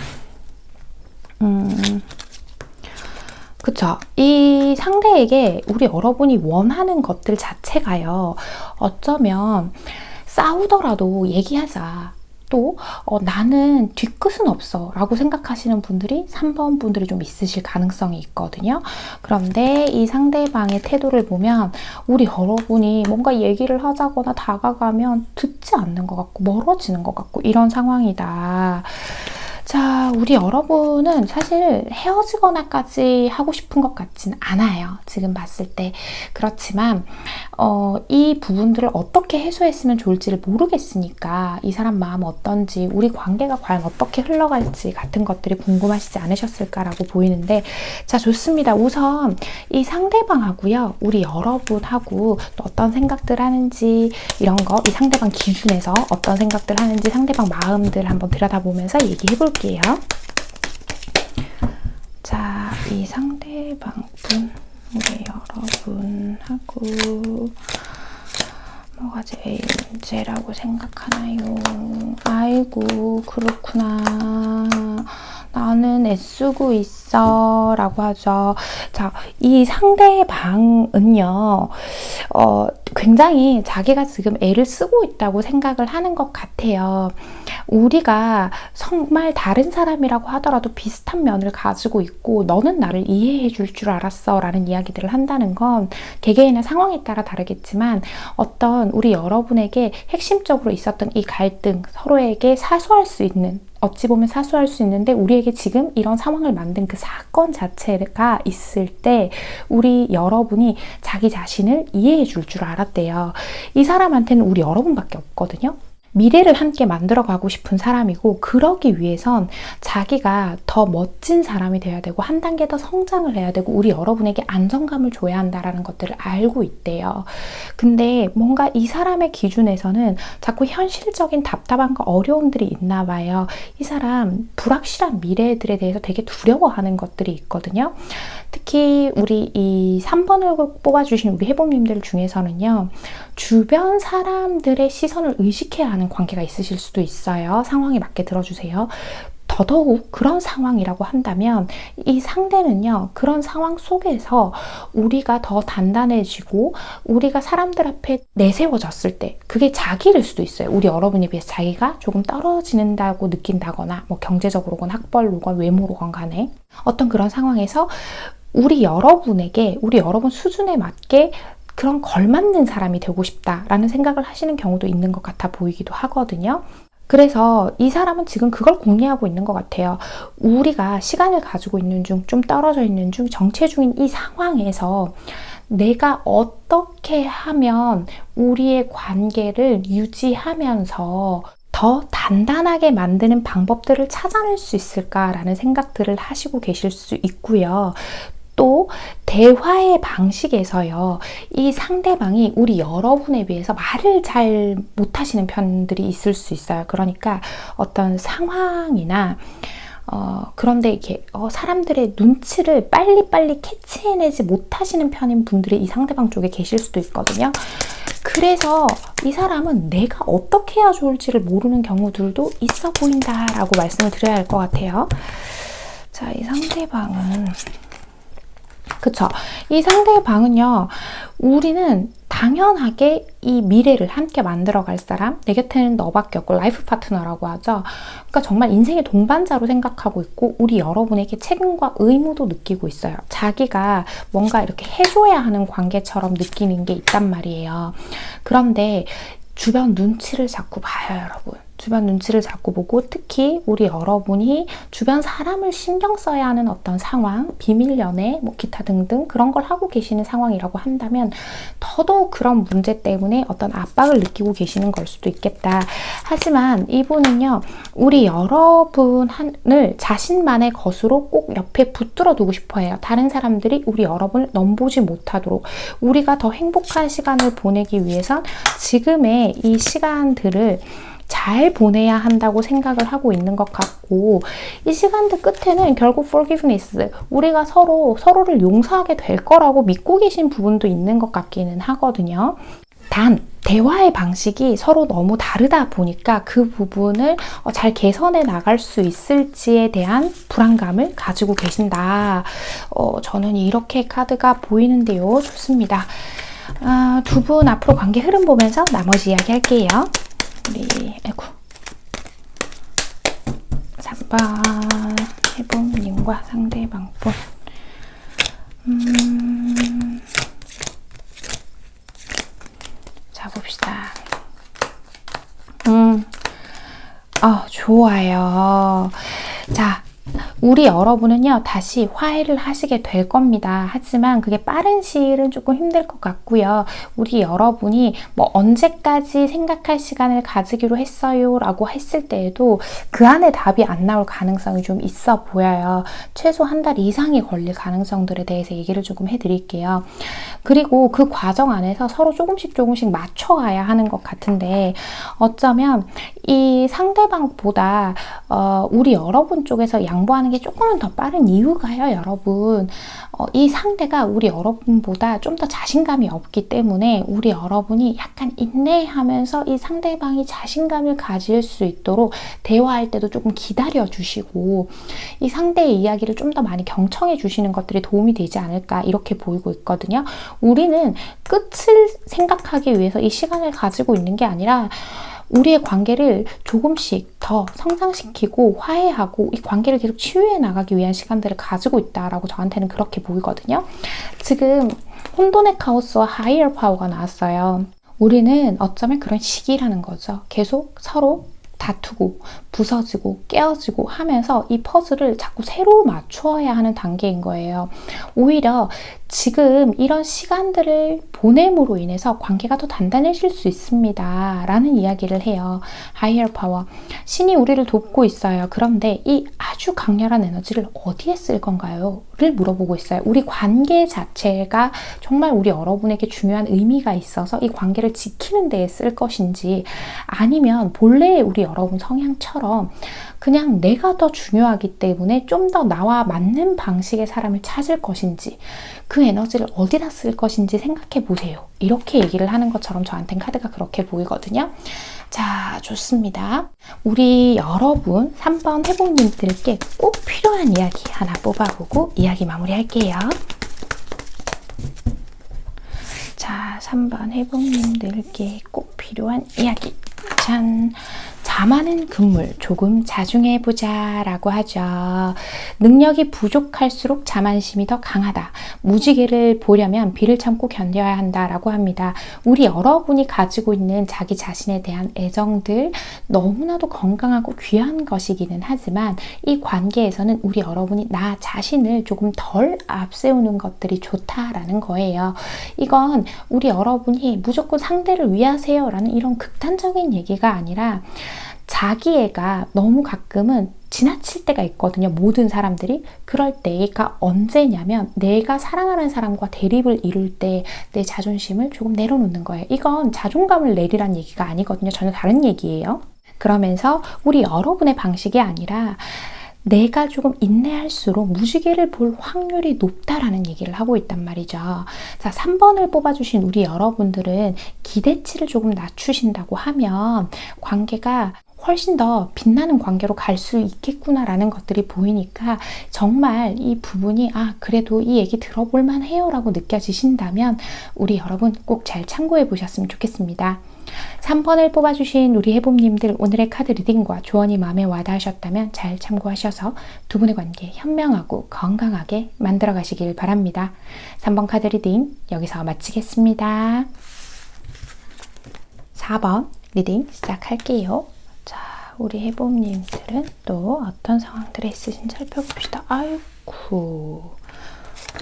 그쵸. 이 상대에게 우리 여러분이 원하는 것들 자체가요, 어쩌면 싸우더라도 얘기하자, 또 나는 뒤끝은 없어 라고 생각하시는 분들이 3번 분들이 좀 있으실 가능성이 있거든요. 그런데 이 상대방의 태도를 보면 우리 여러분이 뭔가 얘기를 하자거나 다가가면 듣지 않는 것 같고 멀어지는 것 같고 이런 상황이다. 자, 우리 여러분은 사실 헤어지거나까지 하고 싶은 것 같진 않아요. 지금 봤을 때. 그렇지만 이 부분들을 어떻게 해소했으면 좋을지를 모르겠으니까 이 사람 마음은 어떤지, 우리 관계가 과연 어떻게 흘러갈지 같은 것들이 궁금하시지 않으셨을까라고 보이는데, 자, 좋습니다. 우선 이 상대방하고요, 우리 여러분하고 또 어떤 생각들 하는지 이런 거, 이 상대방 기준에서 어떤 생각들 하는지 상대방 마음들 한번 들여다보면서 얘기해 볼게요. 자, 이 상대방분, 우리 여러분하고 뭐가 제일 문제라고 생각하나요? 아이고, 그렇구나. 나 나는 애쓰고 있어 라고 하죠. 자, 이 상대방은요, 굉장히 자기가 지금 애를 쓰고 있다고 생각을 하는 것 같아요. 우리가 정말 다른 사람이라고 하더라도 비슷한 면을 가지고 있고 너는 나를 이해해 줄 줄 알았어 라는 이야기들을 한다는 건 개개인의 상황에 따라 다르겠지만 어떤 우리 여러분에게 핵심적으로 있었던 이 갈등, 서로에게 사소할 수 있는, 어찌 보면 사소할 수 있는데 우리에게 지금 이런 상황을 만든 그 사건 자체가 있을 때 우리 여러분이 자기 자신을 이해해 줄 줄 알았대요. 이 사람한테는 우리 여러분밖에 없거든요. 미래를 함께 만들어가고 싶은 사람이고, 그러기 위해선 자기가 더 멋진 사람이 되어야 되고 한 단계 더 성장을 해야 되고 우리 여러분에게 안정감을 줘야 한다라는 것들을 알고 있대요. 근데 뭔가 이 사람의 기준에서는 자꾸 현실적인 답답함과 어려움들이 있나 봐요. 이 사람 불확실한 미래들에 대해서 되게 두려워하는 것들이 있거든요. 특히 우리 이 3번을 뽑아주신 우리 해봄님들 중에서는요, 주변 사람들의 시선을 의식해야 하는 관계가 있으실 수도 있어요. 상황에 맞게 들어주세요. 더더욱 그런 상황이라고 한다면 이 상대는요, 그런 상황 속에서 우리가 더 단단해지고 우리가 사람들 앞에 내세워졌을 때 그게 자기일 수도 있어요. 우리 여러분에 비해서 자기가 조금 떨어진다고 느낀다거나 뭐 경제적으로건 학벌로건 외모로건 간에 어떤 그런 상황에서 우리 여러분 수준에 맞게 그런 걸맞는 사람이 되고 싶다라는 생각을 하시는 경우도 있는 것 같아 보이기도 하거든요. 그래서 이 사람은 지금 그걸 궁리하고 있는 것 같아요. 우리가 시간을 가지고 있는 중, 좀 떨어져 있는 중, 정체 중인 이 상황에서 내가 어떻게 하면 우리의 관계를 유지하면서 더 단단하게 만드는 방법들을 찾아낼 수 있을까라는 생각들을 하시고 계실 수 있고요. 또 대화의 방식에서요, 이 상대방이 우리 여러분에 비해서 말을 잘 못하시는 편들이 있을 수 있어요. 그러니까 어떤 상황이나 그런데 이렇게 사람들의 눈치를 빨리빨리 캐치해내지 못하시는 편인 분들이 이 상대방 쪽에 계실 수도 있거든요. 그래서 이 사람은 내가 어떻게 해야 좋을지를 모르는 경우들도 있어 보인다라고 말씀을 드려야 할 것 같아요. 자, 이 상대방은 그쵸? 이 상대방은요, 우리는 당연하게 이 미래를 함께 만들어갈 사람, 내 곁에는 너밖에 없고 라이프 파트너라고 하죠. 그러니까 정말 인생의 동반자로 생각하고 있고 우리 여러분에게 책임과 의무도 느끼고 있어요. 자기가 뭔가 이렇게 해줘야 하는 관계처럼 느끼는 게 있단 말이에요. 그런데 주변 눈치를 자꾸 봐요, 여러분. 주변 눈치를 자꾸 보고 특히 우리 여러분이 주변 사람을 신경 써야 하는 어떤 상황, 비밀 연애, 뭐 기타 등등 그런 걸 하고 계시는 상황이라고 한다면 더더욱 그런 문제 때문에 어떤 압박을 느끼고 계시는 걸 수도 있겠다. 하지만 이분은요, 우리 여러분을 자신만의 것으로 꼭 옆에 붙들어 두고 싶어 해요. 다른 사람들이 우리 여러분을 넘보지 못하도록 우리가 더 행복한 시간을 보내기 위해선 지금의 이 시간들을 잘 보내야 한다고 생각을 하고 있는 것 같고, 이 시간들 끝에는 결국 forgiveness, 우리가 서로를 용서하게 될 거라고 믿고 계신 부분도 있는 것 같기는 하거든요. 단 대화의 방식이 서로 너무 다르다 보니까 그 부분을 잘 개선해 나갈 수 있을지에 대한 불안감을 가지고 계신다. 저는 이렇게 카드가 보이는데요. 좋습니다. 두 분 앞으로 관계 흐름 보면서 나머지 이야기 할게요. 우리 3번 해봄님과 상대방 분. 자, 봅시다. 좋아요. 자, 우리 여러분은요, 다시 화해를 하시게 될 겁니다. 하지만 그게 빠른 시일은 조금 힘들 것 같고요. 우리 여러분이 뭐 언제까지 생각할 시간을 가지기로 했어요 라고 했을 때에도 그 안에 답이 안 나올 가능성이 좀 있어 보여요. 최소 한 달 이상이 걸릴 가능성들에 대해서 얘기를 조금 해드릴게요. 그리고 그 과정 안에서 서로 조금씩 맞춰가야 하는 것 같은데, 어쩌면 이 상대방보다 우리 여러분 쪽에서 양보하는 게 조금은 더 빠른 이유가요, 여러분. 이 상대가 우리 여러분보다 좀 더 자신감이 없기 때문에 우리 여러분이 약간 인내하면서 이 상대방이 자신감을 가질 수 있도록 대화할 때도 조금 기다려 주시고, 이 상대의 이야기를 좀 더 많이 경청해 주시는 것들이 도움이 되지 않을까 이렇게 보이고 있거든요. 우리는 끝을 생각하기 위해서 이 시간을 가지고 있는 게 아니라 우리의 관계를 조금씩 더 성장시키고 화해하고 이 관계를 계속 치유해 나가기 위한 시간들을 가지고 있다라고 저한테는 그렇게 보이거든요. 지금 혼돈의 카오스와 하이어 파워가 나왔어요. 우리는 어쩌면 그런 시기라는 거죠. 계속 서로 다투고 부서지고 깨어지고 하면서 이 퍼즐을 자꾸 새로 맞추어야 하는 단계인 거예요. 오히려 지금 이런 시간들을 보냄으로 인해서 관계가 더 단단해질 수 있습니다. 라는 이야기를 해요. 하이어 파워. 신이 우리를 돕고 있어요. 그런데 이 아주 강렬한 에너지를 어디에 쓸 건가요? 를 물어보고 있어요. 우리 관계 자체가 정말 우리 여러분에게 중요한 의미가 있어서 이 관계를 지키는 데에 쓸 것인지 아니면 본래의 우리 여러분 성향처럼 그냥 내가 더 중요하기 때문에 좀 더 나와 맞는 방식의 사람을 찾을 것인지 그 에너지를 어디다 쓸 것인지 생각해 보세요. 이렇게 얘기를 하는 것처럼 저한테는 카드가 그렇게 보이거든요. 자, 좋습니다. 우리 여러분 3번 회복님들께 꼭 필요한 이야기 하나 뽑아보고 이야기 마무리할게요. 자, 3번 회복님들께 꼭 필요한 이야기. 짠! 잠하는 금물 조금 자중해보자 라고 하죠. 능력이 부족할수록 자만심이 더 강하다. 무지개를 보려면 비를 참고 견뎌야 한다 라고 합니다. 우리 여러분이 가지고 있는 자기 자신에 대한 애정들 너무나도 건강하고 귀한 것이기는 하지만 이 관계에서는 우리 여러분이 나 자신을 조금 덜 앞세우는 것들이 좋다라는 거예요. 이건 우리 여러분이 무조건 상대를 위하세요 라는 이런 극단적인 얘기가 아니라 자기애가 너무 가끔은 지나칠 때가 있거든요. 모든 사람들이. 그럴 때가 언제냐면 내가 사랑하는 사람과 대립을 이룰 때 내 자존심을 조금 내려놓는 거예요. 이건 자존감을 내리란 얘기가 아니거든요. 전혀 다른 얘기예요. 그러면서 우리 여러분의 방식이 아니라 내가 조금 인내할수록 무지개를 볼 확률이 높다라는 얘기를 하고 있단 말이죠. 자, 3번을 뽑아주신 우리 여러분들은 기대치를 조금 낮추신다고 하면 관계가 훨씬 더 빛나는 관계로 갈 수 있겠구나라는 것들이 보이니까 정말 이 부분이 그래도 이 얘기 들어볼 만해요 라고 느껴지신다면 우리 여러분 꼭 잘 참고해 보셨으면 좋겠습니다. 3번을 뽑아주신 우리 해봄님들 오늘의 카드 리딩과 조언이 마음에 와닿으셨다면 잘 참고하셔서 두 분의 관계 현명하고 건강하게 만들어 가시길 바랍니다. 3번 카드 리딩 여기서 마치겠습니다. 4번 리딩 시작할게요. 자, 우리 해봄님들은 또 어떤 상황들에 있으신지 살펴봅시다. 아이쿠,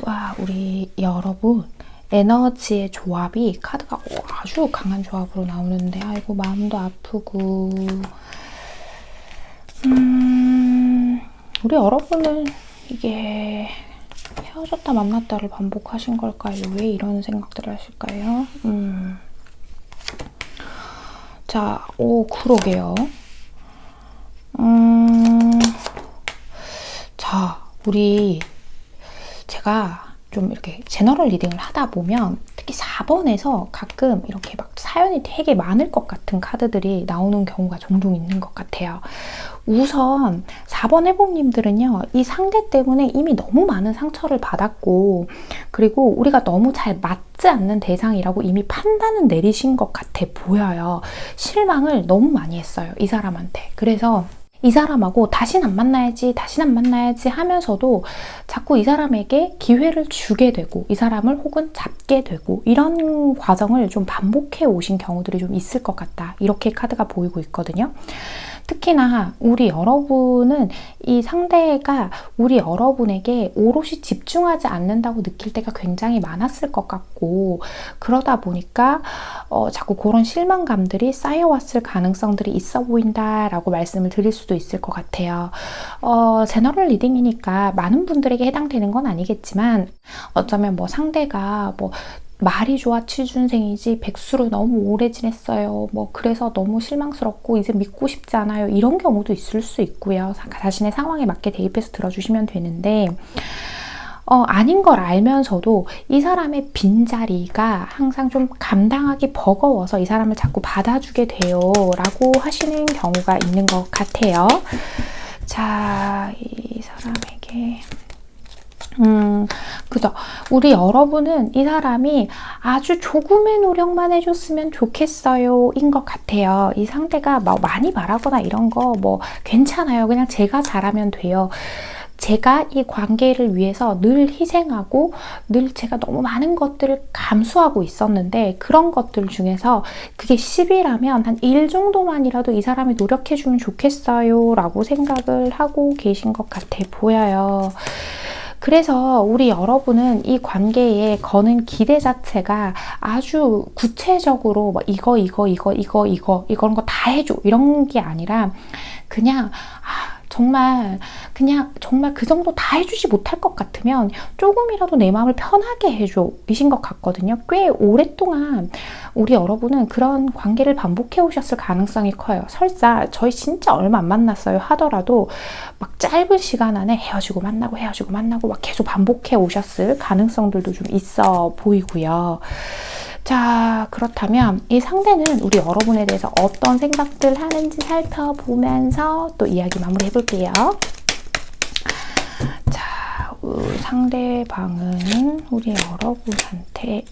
와, 우리 여러분 에너지의 조합이 카드가 아주 강한 조합으로 나오는데 아이고 마음도 아프고 우리 여러분은 이게 헤어졌다 만났다를 반복하신 걸까요? 왜 이런 생각들을 하실까요? 자, 그러게요. 자, 제가 좀 이렇게 제너럴 리딩을 하다 보면 특히 4번에서 가끔 이렇게 막 사연이 되게 많을 것 같은 카드들이 나오는 경우가 종종 있는 것 같아요. 우선 4번 회복님들은요, 이 상대 때문에 이미 너무 많은 상처를 받았고 그리고 우리가 너무 잘 맞지 않는 대상이라고 이미 판단은 내리신 것 같아 보여요. 실망을 너무 많이 했어요, 이 사람한테. 그래서 이 사람하고 다신 안 만나야지 하면서도 자꾸 이 사람에게 기회를 주게 되고 이 사람을 혹은 잡게 되고 이런 과정을 좀 반복해 오신 경우들이 좀 있을 것 같다. 이렇게 카드가 보이고 있거든요. 특히나 우리 여러분은 이 상대가 우리 여러분에게 오롯이 집중하지 않는다고 느낄 때가 굉장히 많았을 것 같고 그러다 보니까 자꾸 그런 실망감들이 쌓여왔을 가능성들이 있어 보인다라고 말씀을 드릴 수도 있을 것 같아요. 제너럴 리딩이니까 많은 분들에게 해당되는 건 아니겠지만 어쩌면 뭐 상대가 말이 좋아 취준생이지 백수로 너무 오래 지냈어요. 그래서 너무 실망스럽고 이제 믿고 싶지 않아요. 이런 경우도 있을 수 있고요. 자신의 상황에 맞게 대입해서 들어주시면 되는데 아닌 걸 알면서도 이 사람의 빈자리가 항상 좀 감당하기 버거워서 이 사람을 자꾸 받아주게 돼요. 라고 하시는 경우가 있는 것 같아요. 자, 2, 3, 사람에게 그죠. 우리 여러분은 이 사람이 아주 조금의 노력만 해줬으면 좋겠어요 인 것 같아요. 이 상대가 막 많이 바라거나 이런 거 뭐 괜찮아요. 그냥 제가 잘하면 돼요. 제가 이 관계를 위해서 늘 희생하고 늘 제가 너무 많은 것들을 감수하고 있었는데 그런 것들 중에서 그게 10이라면 한 1 정도만이라도 이 사람이 노력해주면 좋겠어요 라고 생각을 하고 계신 것 같아 보여요. 그래서 우리 여러분은 이 관계에 거는 기대 자체가 아주 구체적으로 뭐 이런 거 다 해줘 이런 게 아니라 그냥 정말 그 정도 다 해주지 못할 것 같으면 조금이라도 내 마음을 편하게 해줘 이신 것 같거든요. 꽤 오랫동안 우리 여러분은 그런 관계를 반복해 오셨을 가능성이 커요. 설사 저희 진짜 얼마 안 만났어요 하더라도 막 짧은 시간 안에 헤어지고 만나고 막 계속 반복해 오셨을 가능성들도 좀 있어 보이고요. 자, 그렇다면 이 상대는 우리 여러분에 대해서 어떤 생각들 하는지 살펴보면서 또 이야기 마무리 해볼게요. 자, 상대방은 우리 여러분한테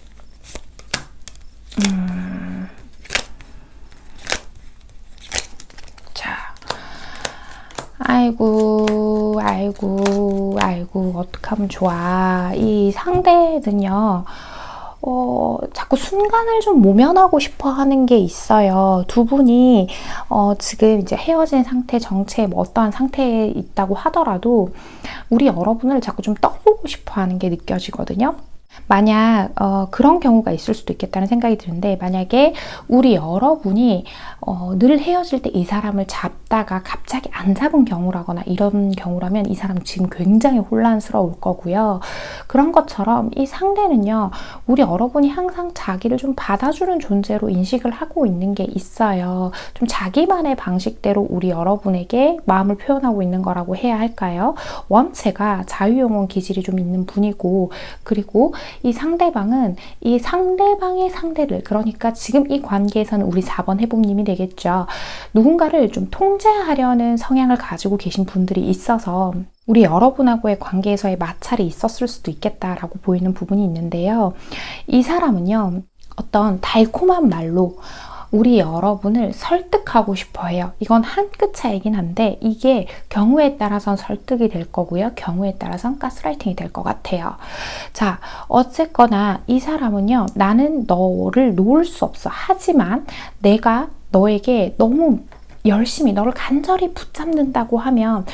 자, 아이고 어떡하면 좋아. 이 상대는요 자꾸 순간을 좀 모면하고 싶어 하는 게 있어요. 두 분이 지금 이제 헤어진 상태, 정체 뭐 어떠한 상태에 있다고 하더라도 우리 여러분을 자꾸 좀 떠보고 싶어 하는 게 느껴지거든요. 만약 그런 경우가 있을 수도 있겠다는 생각이 드는데 만약에 우리 여러분이 늘 헤어질 때 이 사람을 잡다가 갑자기 안 잡은 경우라거나 이런 경우라면 이 사람 지금 굉장히 혼란스러울 거고요. 그런 것처럼 이 상대는요. 우리 여러분이 항상 자기를 좀 받아주는 존재로 인식을 하고 있는 게 있어요. 좀 자기만의 방식대로 우리 여러분에게 마음을 표현하고 있는 거라고 해야 할까요? 원체가 자유용혼 기질이 좀 있는 분이고 그리고 이 상대방은 이 상대방의 상대를 그러니까 지금 이 관계에서는 우리 4번 해봄님이 되겠죠. 누군가를 좀 통제하려는 성향을 가지고 계신 분들이 있어서 우리 여러분하고의 관계에서의 마찰이 있었을 수도 있겠다라고 보이는 부분이 있는데요. 이 사람은요. 어떤 달콤한 말로 우리 여러분을 설득하고 싶어 해요. 이건 한 끗 차이긴 한데 이게 경우에 따라선 설득이 될 거고요. 경우에 따라선 가스라이팅이 될 것 같아요. 자, 어쨌거나 이 사람은요. 나는 너를 놓을 수 없어. 하지만 내가 너에게 너무 열심히 너를 간절히 붙잡는다고 하면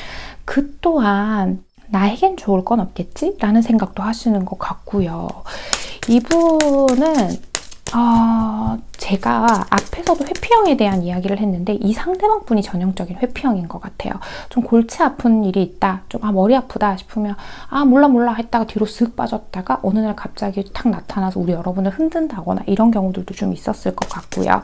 그 또한 나에겐 좋을 건 없겠지? 라는 생각도 하시는 것 같고요. 이분은 제가 앞에서도 회피형에 대한 이야기를 했는데 이 상대방 분이 전형적인 회피형인 것 같아요. 좀 골치 아픈 일이 있다. 좀 머리 아프다 싶으면 몰라 했다가 뒤로 쓱 빠졌다가 어느 날 갑자기 탁 나타나서 우리 여러분을 흔든다거나 이런 경우들도 좀 있었을 것 같고요.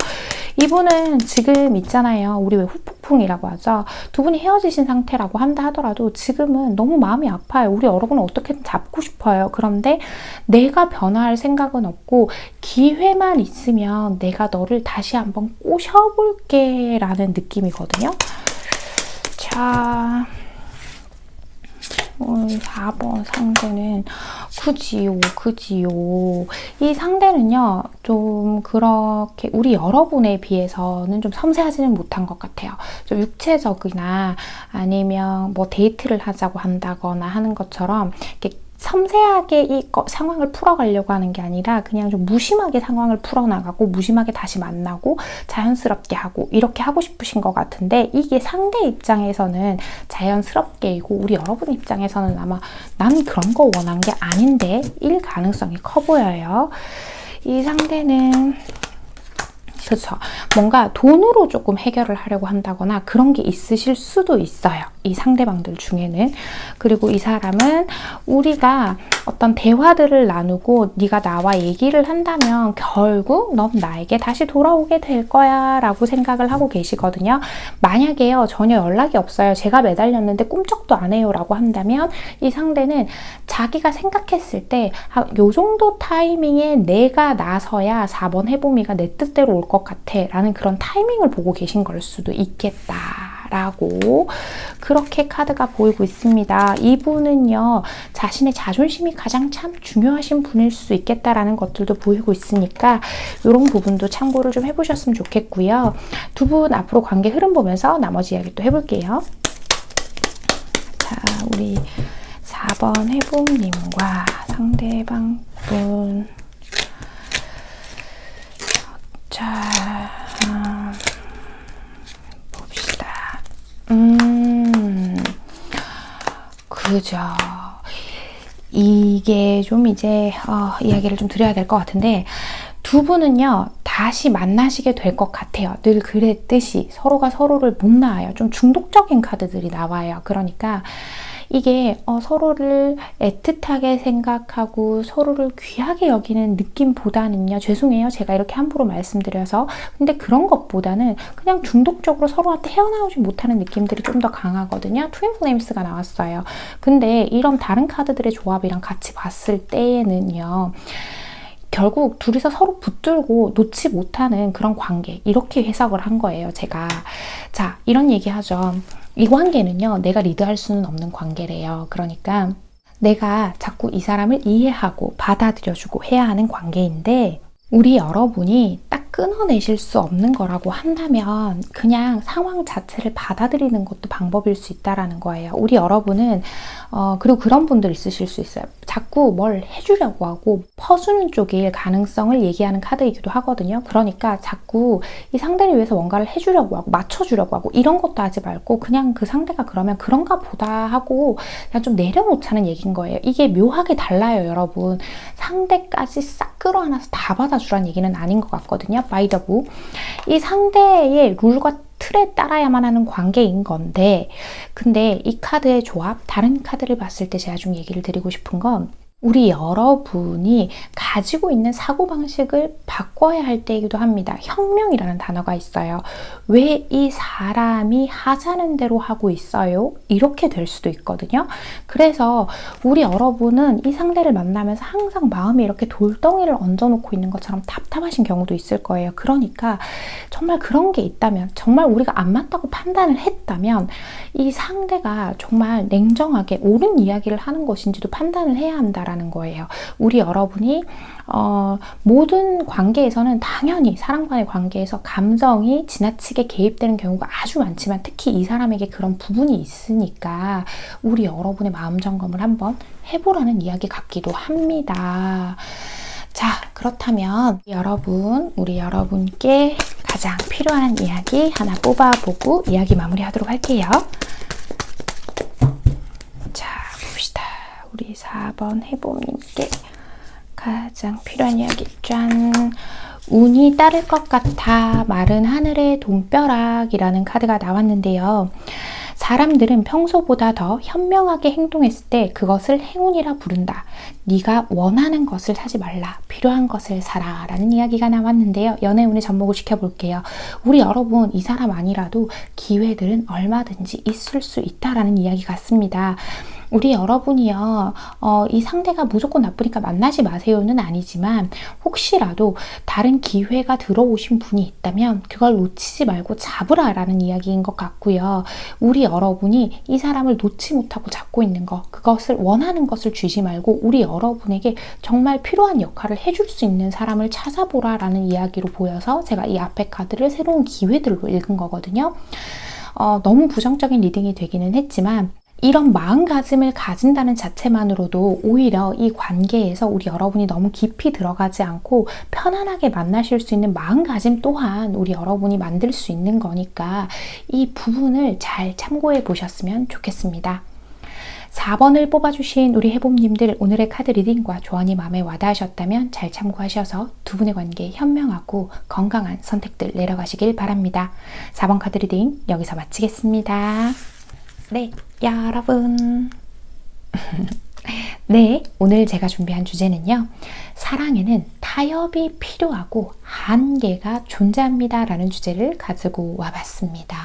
이분은 지금 있잖아요. 우리 왜 후폭풍이라고 하죠. 두 분이 헤어지신 상태라고 한다 하더라도 지금은 너무 마음이 아파요. 우리 여러분을 어떻게든 잡고 싶어요. 그런데 내가 변화할 생각은 없고 기회만 있으면 내가 너를 다시 한번 꼬셔볼게 라는 느낌이거든요. 자, 4번 상대는 그지요. 이 상대는요, 좀 그렇게 우리 여러분에 비해서는 좀 섬세하지는 못한 것 같아요. 좀 육체적이나 아니면 뭐 데이트를 하자고 한다거나 하는 것처럼 이렇게 섬세하게 이 상황을 풀어가려고 하는 게 아니라 그냥 좀 무심하게 상황을 풀어나가고 무심하게 다시 만나고 자연스럽게 하고 이렇게 하고 싶으신 것 같은데 이게 상대 입장에서는 자연스럽게이고 우리 여러분 입장에서는 아마 난 그런 거 원한 게 아닌데 일 가능성이 커 보여요. 이 상대는 그렇죠. 뭔가 돈으로 조금 해결을 하려고 한다거나 그런 게 있으실 수도 있어요. 이 상대방들 중에는. 그리고 이 사람은 우리가 어떤 대화들을 나누고 네가 나와 얘기를 한다면 결국 넌 나에게 다시 돌아오게 될 거야 라고 생각을 하고 계시거든요. 만약에요. 전혀 연락이 없어요. 제가 매달렸는데 꿈쩍도 안 해요 라고 한다면 이 상대는 자기가 생각했을 때 요 정도 타이밍에 내가 나서야 4번 해보미가 내 뜻대로 올 것 같아 라는 그런 타이밍을 보고 계신 걸 수도 있겠다 라고 그렇게 카드가 보이고 있습니다. 이분은요, 자신의 자존심이 가장 참 중요하신 분일 수 있겠다라는 것들도 보이고 있으니까 이런 부분도 참고를 좀 해보셨으면 좋겠고요. 두 분 앞으로 관계 흐름 보면서 나머지 이야기 또 해볼게요. 자, 우리 4번 해봄님과 상대방 분. 자, 봅시다. 그죠. 이게 좀 이제 이야기를 좀 드려야 될 것 같은데, 두 분은요 다시 만나시게 될 것 같아요. 늘 그랬듯이 서로가 서로를 못 낳아요. 좀 중독적인 카드들이 나와요. 그러니까 이게 서로를 애틋하게 생각하고 서로를 귀하게 여기는 느낌보다는요, 죄송해요 제가 이렇게 함부로 말씀드려서, 근데 그런 것보다는 그냥 중독적으로 서로한테 헤어나오지 못하는 느낌들이 좀 더 강하거든요. 트윈 플레임스가 나왔어요. 근데 이런 다른 카드들의 조합이랑 같이 봤을 때에는요, 결국 둘이서 서로 붙들고 놓지 못하는 그런 관계, 이렇게 해석을 한 거예요, 제가. 자, 이런 얘기 하죠. 이 관계는요, 내가 리드할 수는 없는 관계래요. 그러니까 내가 자꾸 이 사람을 이해하고 받아들여주고 해야 하는 관계인데, 우리 여러분이 딱 끊어내실 수 없는 거라고 한다면 그냥 상황 자체를 받아들이는 것도 방법일 수 있다라는 거예요. 우리 여러분은 그리고 그런 분들 있으실 수 있어요. 자꾸 뭘 해주려고 하고 퍼주는 쪽일 가능성을 얘기하는 카드이기도 하거든요. 그러니까 자꾸 이 상대를 위해서 뭔가를 해주려고 하고 맞춰주려고 하고 이런 것도 하지 말고 그냥 그 상대가 그러면 그런가 보다 하고 그냥 좀 내려놓자는 얘기인 거예요. 이게 묘하게 달라요, 여러분. 상대까지 싹 끌어안아서 다 받아주라는 얘기는 아닌 것 같거든요. 바이 더 북. 이 상대의 룰과 틀에 따라야만 하는 관계인 건데, 근데 이 카드의 조합, 다른 카드를 봤을 때 제가 좀 얘기를 드리고 싶은 건, 우리 여러분이 가지고 있는 사고방식을 바꿔야 할 때이기도 합니다. 혁명이라는 단어가 있어요. 왜 이 사람이 하자는 대로 하고 있어요? 이렇게 될 수도 있거든요. 그래서 우리 여러분은 이 상대를 만나면서 항상 마음에 이렇게 돌덩이를 얹어놓고 있는 것처럼 답답하신 경우도 있을 거예요. 그러니까 정말 그런 게 있다면, 정말 우리가 안 맞다고 판단을 했다면 이 상대가 정말 냉정하게 옳은 이야기를 하는 것인지도 판단을 해야 한다 라는 거예요. 우리 여러분이 모든 관계에서는 당연히 사람과의 관계에서 감정이 지나치게 개입되는 경우가 아주 많지만, 특히 이 사람에게 그런 부분이 있으니까 우리 여러분의 마음 점검을 한번 해보라는 이야기 같기도 합니다. 자, 그렇다면 우리 여러분께 가장 필요한 이야기 하나 뽑아보고 이야기 마무리하도록 할게요. 자, 봅시다. 우리 4번 해봄님께 가장 필요한 이야기. 짠! 운이 따를 것 같아 마른 하늘의 돈벼락이라는 카드가 나왔는데요. 사람들은 평소보다 더 현명하게 행동했을 때 그것을 행운이라 부른다. 네가 원하는 것을 사지 말라. 필요한 것을 사라. 라는 이야기가 나왔는데요. 연애운의 접목을 시켜볼게요. 우리 여러분, 이 사람 아니라도 기회들은 얼마든지 있을 수 있다라는 이야기 같습니다. 우리 여러분이요, 이 상대가 무조건 나쁘니까 만나지 마세요는 아니지만, 혹시라도 다른 기회가 들어오신 분이 있다면 그걸 놓치지 말고 잡으라라는 이야기인 것 같고요. 우리 여러분이 이 사람을 놓지 못하고 잡고 있는 거, 그것을 원하는 것을 주지 말고 우리 여러분에게 정말 필요한 역할을 해줄 수 있는 사람을 찾아보라라는 이야기로 보여서 제가 이 앞에 카드를 새로운 기회들로 읽은 거거든요. 너무 부정적인 리딩이 되기는 했지만, 이런 마음가짐을 가진다는 자체만으로도 오히려 이 관계에서 우리 여러분이 너무 깊이 들어가지 않고 편안하게 만나실 수 있는 마음가짐 또한 우리 여러분이 만들 수 있는 거니까 이 부분을 잘 참고해 보셨으면 좋겠습니다. 4번을 뽑아주신 우리 해봄님들, 오늘의 카드 리딩과 조언이 마음에 와닿으셨다면 잘 참고하셔서 두 분의 관계 현명하고 건강한 선택들 내려가시길 바랍니다. 4번 카드 리딩 여기서 마치겠습니다. 네, 여러분. 네, 오늘 제가 준비한 주제는요. 사랑에는 타협이 필요하고 한계가 존재합니다. 라는 주제를 가지고 와봤습니다.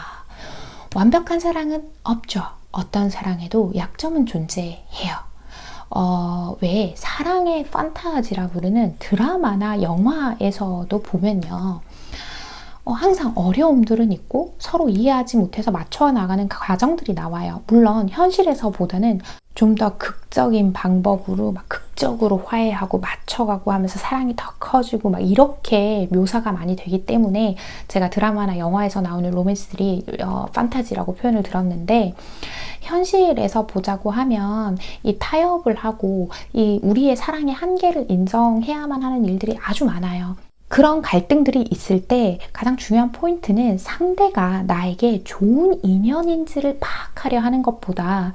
완벽한 사랑은 없죠. 어떤 사랑에도 약점은 존재해요. 왜 사랑의 판타지라 부르는 드라마나 영화에서도 보면요. 항상 어려움들은 있고 서로 이해하지 못해서 맞춰 나가는 과정들이 나와요. 물론 현실에서보다는 좀 더 극적인 방법으로 막 극적으로 화해하고 맞춰가고 하면서 사랑이 더 커지고 막 이렇게 묘사가 많이 되기 때문에 제가 드라마나 영화에서 나오는 로맨스들이 판타지라고 표현을 들었는데, 현실에서 보자고 하면 이 타협을 하고 이 우리의 사랑의 한계를 인정해야만 하는 일들이 아주 많아요. 그런 갈등들이 있을 때 가장 중요한 포인트는 상대가 나에게 좋은 인연인지를 파악하려 하는 것보다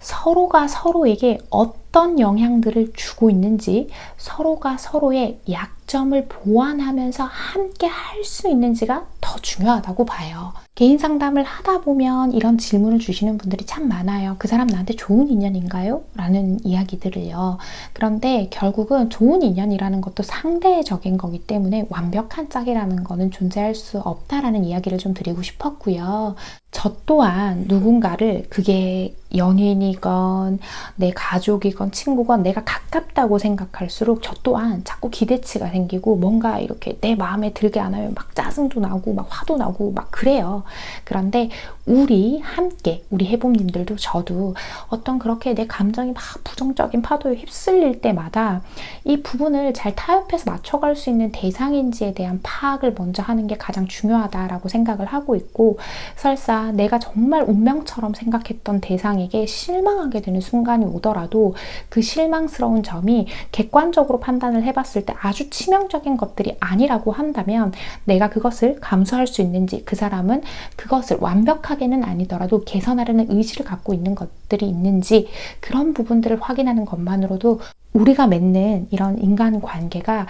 서로가 서로에게 어떤 영향들을 주고 있는지, 서로가 서로의 약점을 보완하면서 함께 할 수 있는지가 더 중요하다고 봐요. 개인 상담을 하다 보면 이런 질문을 주시는 분들이 참 많아요. 그 사람 나한테 좋은 인연인가요? 라는 이야기들을요. 그런데 결국은 좋은 인연이라는 것도 상대적인 거기 때문에 완벽한 짝이라는 거는 존재할 수 없다라는 이야기를 좀 드리고 싶었고요. 저 또한 누군가를, 그게 연인이건 내 가족이건 친구건 내가 가깝다고 생각할수록 저 또한 자꾸 기대치가 생기고 뭔가 이렇게 내 마음에 들게 안 하면 막 짜증도 나고 막 화도 나고 막 그래요. 그런데 우리 함께, 우리 해봄님들도 저도 어떤 그렇게 내 감정이 막 부정적인 파도에 휩쓸릴 때마다 이 부분을 잘 타협해서 맞춰갈 수 있는 대상인지에 대한 파악을 먼저 하는 게 가장 중요하다라고 생각을 하고 있고, 설사 내가 정말 운명처럼 생각했던 대상에게 실망하게 되는 순간이 오더라도 그 실망스러운 점이 객관적으로 판단을 해봤을 때 아주 치명적인 것들이 아니라고 한다면 내가 그것을 감수할 수 있는지, 그 사람은 그것을 완벽하게는 아니더라도 개선하려는 의지를 갖고 있는 것들이 있는지, 그런 부분들을 확인하는 것만으로도 우리가 맺는 이런 인간관계가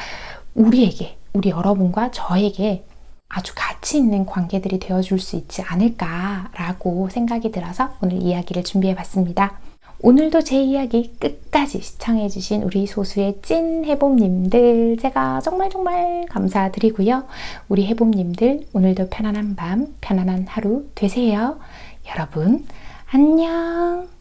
우리에게, 우리 여러분과 저에게 아주 가치 있는 관계들이 되어줄 수 있지 않을까라고 생각이 들어서 오늘 이야기를 준비해봤습니다. 오늘도 제 이야기 끝까지 시청해주신 우리 소수의 찐 해봄님들, 제가 정말 감사드리고요. 우리 해봄님들, 오늘도 편안한 밤, 편안한 하루 되세요. 여러분, 안녕.